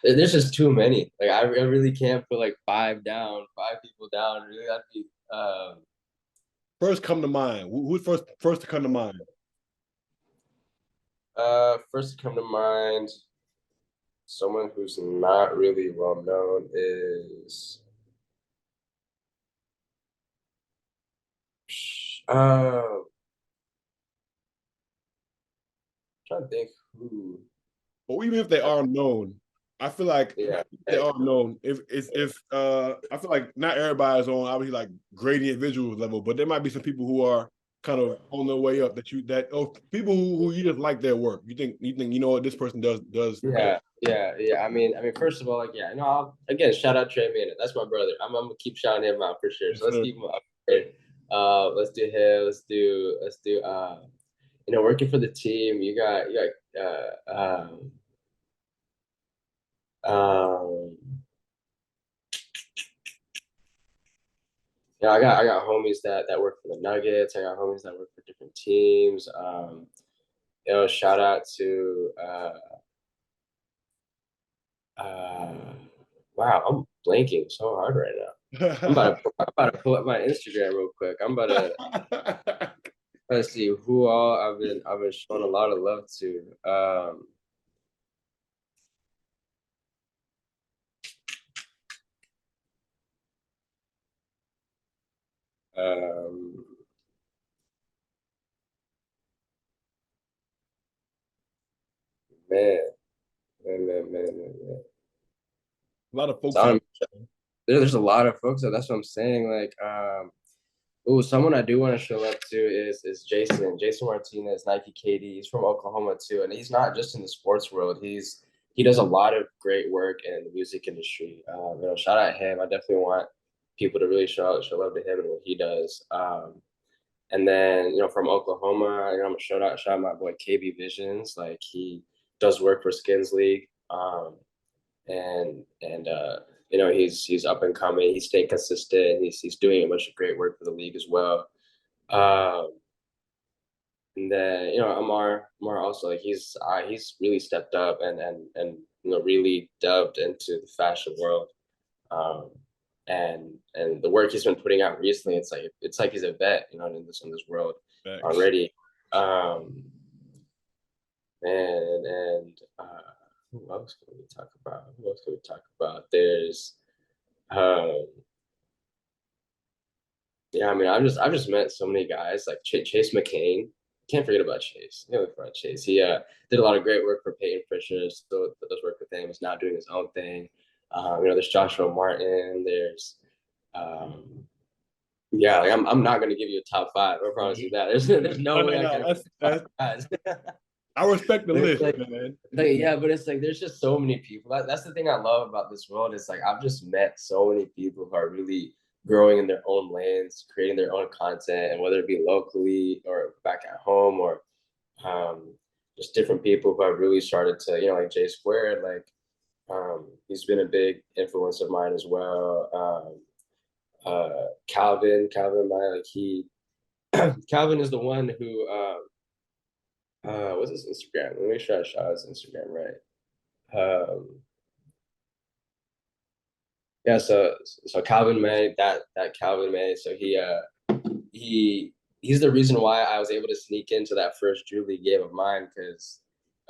There's just too many. Like I really can't put like five people down. Really, that'd be First come to mind. Who's first to come to mind? first to come to mind. Someone who's not really well known is trying to think who. Or even if they are known, I feel like they are known. If I feel like not everybody's on obviously like gradient visuals level, but there might be some people who are kind of on their way up people who you just like their work. You think you know what this person does. Yeah. I mean, first of all, like, yeah, no, again, shout out Trae Young. That's my brother. I'm gonna keep shouting him out for sure. So let's keep him up there. Let's do him. Let's do. Working for the team. You got I got homies that work for the Nuggets. I got homies that work for different teams. Shout out to wow, I'm blanking so hard right now. I'm about to pull up my Instagram real quick. I'm about to see who all I've been showing a lot of love to. Um, man. A lot of folks. So there's a lot of folks. That's what I'm saying. Like, someone I do want to show up to is Jason Martinez, Nike KD. He's from Oklahoma too, and he's not just in the sports world. He does a lot of great work in the music industry. Shout out him. I definitely want people to really show love to him and what he does. And then from Oklahoma, I'm gonna shout out my boy KB Visions. Like he does work for Skins League. He's up and coming. He's staying consistent. He's doing a bunch of great work for the league as well. And then Amar also, like he's really stepped up and really delved into the fashion world. And the work he's been putting out recently, it's like he's a vet, in this world. Thanks. Already. Who else can we talk about? There's I've just met so many guys like Chase McCain. Can't forget about Chase. Chase. He did a lot of great work for Peyton Fisher. Still does work with him. He's now doing his own thing. There's Joshua Martin. There's like I'm not gonna give you a top five. I promise you that. There's no way I can. I respect the list, man. But it's like there's just so many people. That's the thing I love about this world. Is like I've just met so many people who are really growing in their own lanes, creating their own content, and whether it be locally or back at home or just different people who have really started to, like Jay Squared, like he's been a big influence of mine as well. Calvin, Calvin is the one who what's his Instagram? Let me make sure I shout his Instagram right. So Calvin May, that Calvin May. So he's the reason why I was able to sneak into that first Drew League game of mine because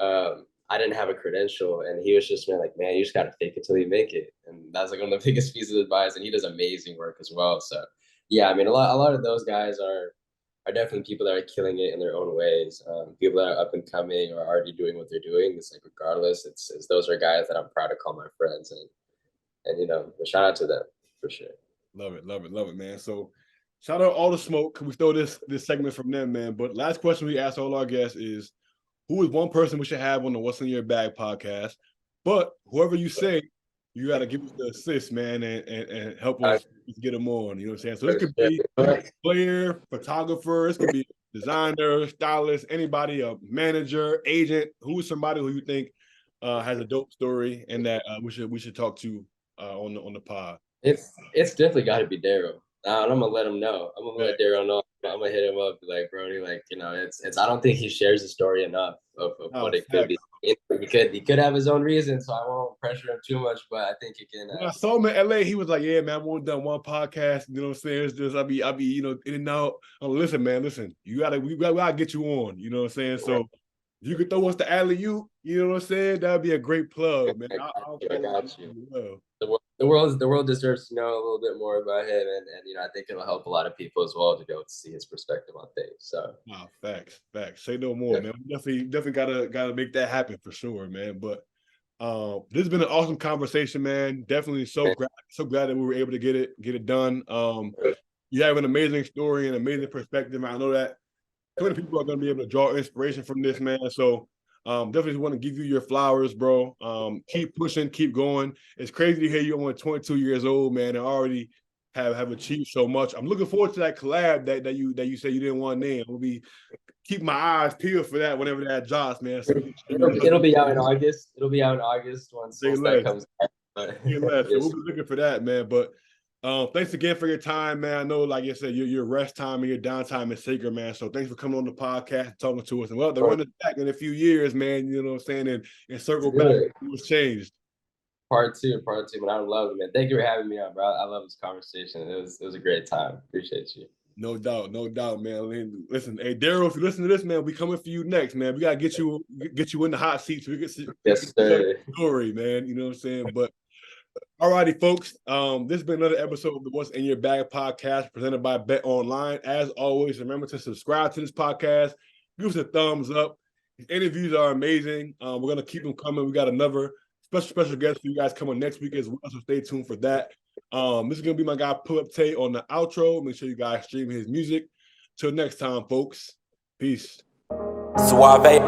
I didn't have a credential, and he was just like, man, you just gotta fake it till you make it, and that's like one of the biggest pieces of advice. And he does amazing work as well. So yeah, a lot of those guys are definitely people that are killing it in their own ways. People that are up and coming or already doing what they're doing. It's like regardless, it's those are guys that I'm proud to call my friends, and shout out to them for sure. Love it, man. So shout out all the smoke. We stole this segment from them, man. But last question we ask all our guests is, who is one person we should have on the What's in Your Bag podcast? But whoever you say, you got to give us the assist, man, and help us get them on. You know what I'm saying? So this could be player, photographer, this could be designer, stylist, anybody, a manager, agent, who is somebody who you think has a dope story and that we should talk to on the pod. It's definitely got to be Daryl. I'm gonna let him know. I'm gonna let Daryl know I'm gonna hit him up like, Brody, like, it's I don't think he shares the story enough of what it could be. He could have his own reasons, so I won't pressure him too much, but I think he can. When I saw him in LA, he was like, "Yeah, man, I've only done one podcast. You know what I'm saying? It's just I be, in and out. Listen, man, listen, we gotta get you on. You know what I'm saying? So if you could throw us the alley-oop, you know what I'm saying? That'd be a great plug, man. I got you. Well. The world deserves to know a little bit more about him, and I think it'll help a lot of people as well to be able to see his perspective on things. So, facts. Say no more, man. We definitely gotta make that happen for sure, man. But this has been an awesome conversation, man. Definitely so glad that we were able to get it done. You have an amazing story and amazing perspective. I know that so many people are going to be able to draw inspiration from this, man. So definitely want to give you your flowers, bro. Keep pushing, keep going. It's crazy to hear you're only 22 years old, man, and already have achieved so much. I'm looking forward to that collab that you said you didn't want to name. We'll be keep my eyes peeled for that whenever that drops, man. So it'll be out in August. It'll be out in August once that comes out. So we'll be looking for that, man. But thanks again for your time, man. I know, like I said, your rest time and your downtime is sacred, man. So thanks for coming on the podcast and talking to us. And they're running back in a few years, man. You know what I'm saying? And circle back. What's changed? Part two. But I love it, man. Thank you for having me on, bro. I love this conversation. It was a great time. Appreciate you. No doubt, man. Listen, hey, Daryl, if you listen to this, man, we coming for you next, man. We gotta get you in the hot seat so we can see the story, man. You know what I'm saying? But alrighty, folks. This has been another episode of the What's in Your Bag podcast presented by Bet Online. As always, remember to subscribe to this podcast. Give us a thumbs up. These interviews are amazing. We're gonna keep them coming. We got another special guest for you guys coming next week as well, so stay tuned for that. This is gonna be my guy Pull Up Tay on the outro. Make sure you guys stream his music. Till next time, folks. Peace. Suave.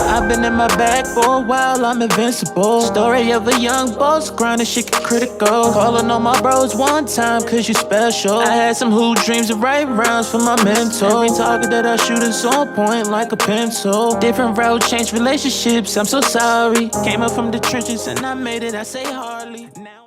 I've been in my bag for a while, I'm invincible. Story of a young boss, grinding shit get critical. Calling on my bros one time, cause you special. I had some hoop dreams of right rounds for my mentor. Every target that I shoot is on point like a pencil. Different route, change relationships, I'm so sorry. Came up from the trenches and I made it, I say hardly. Now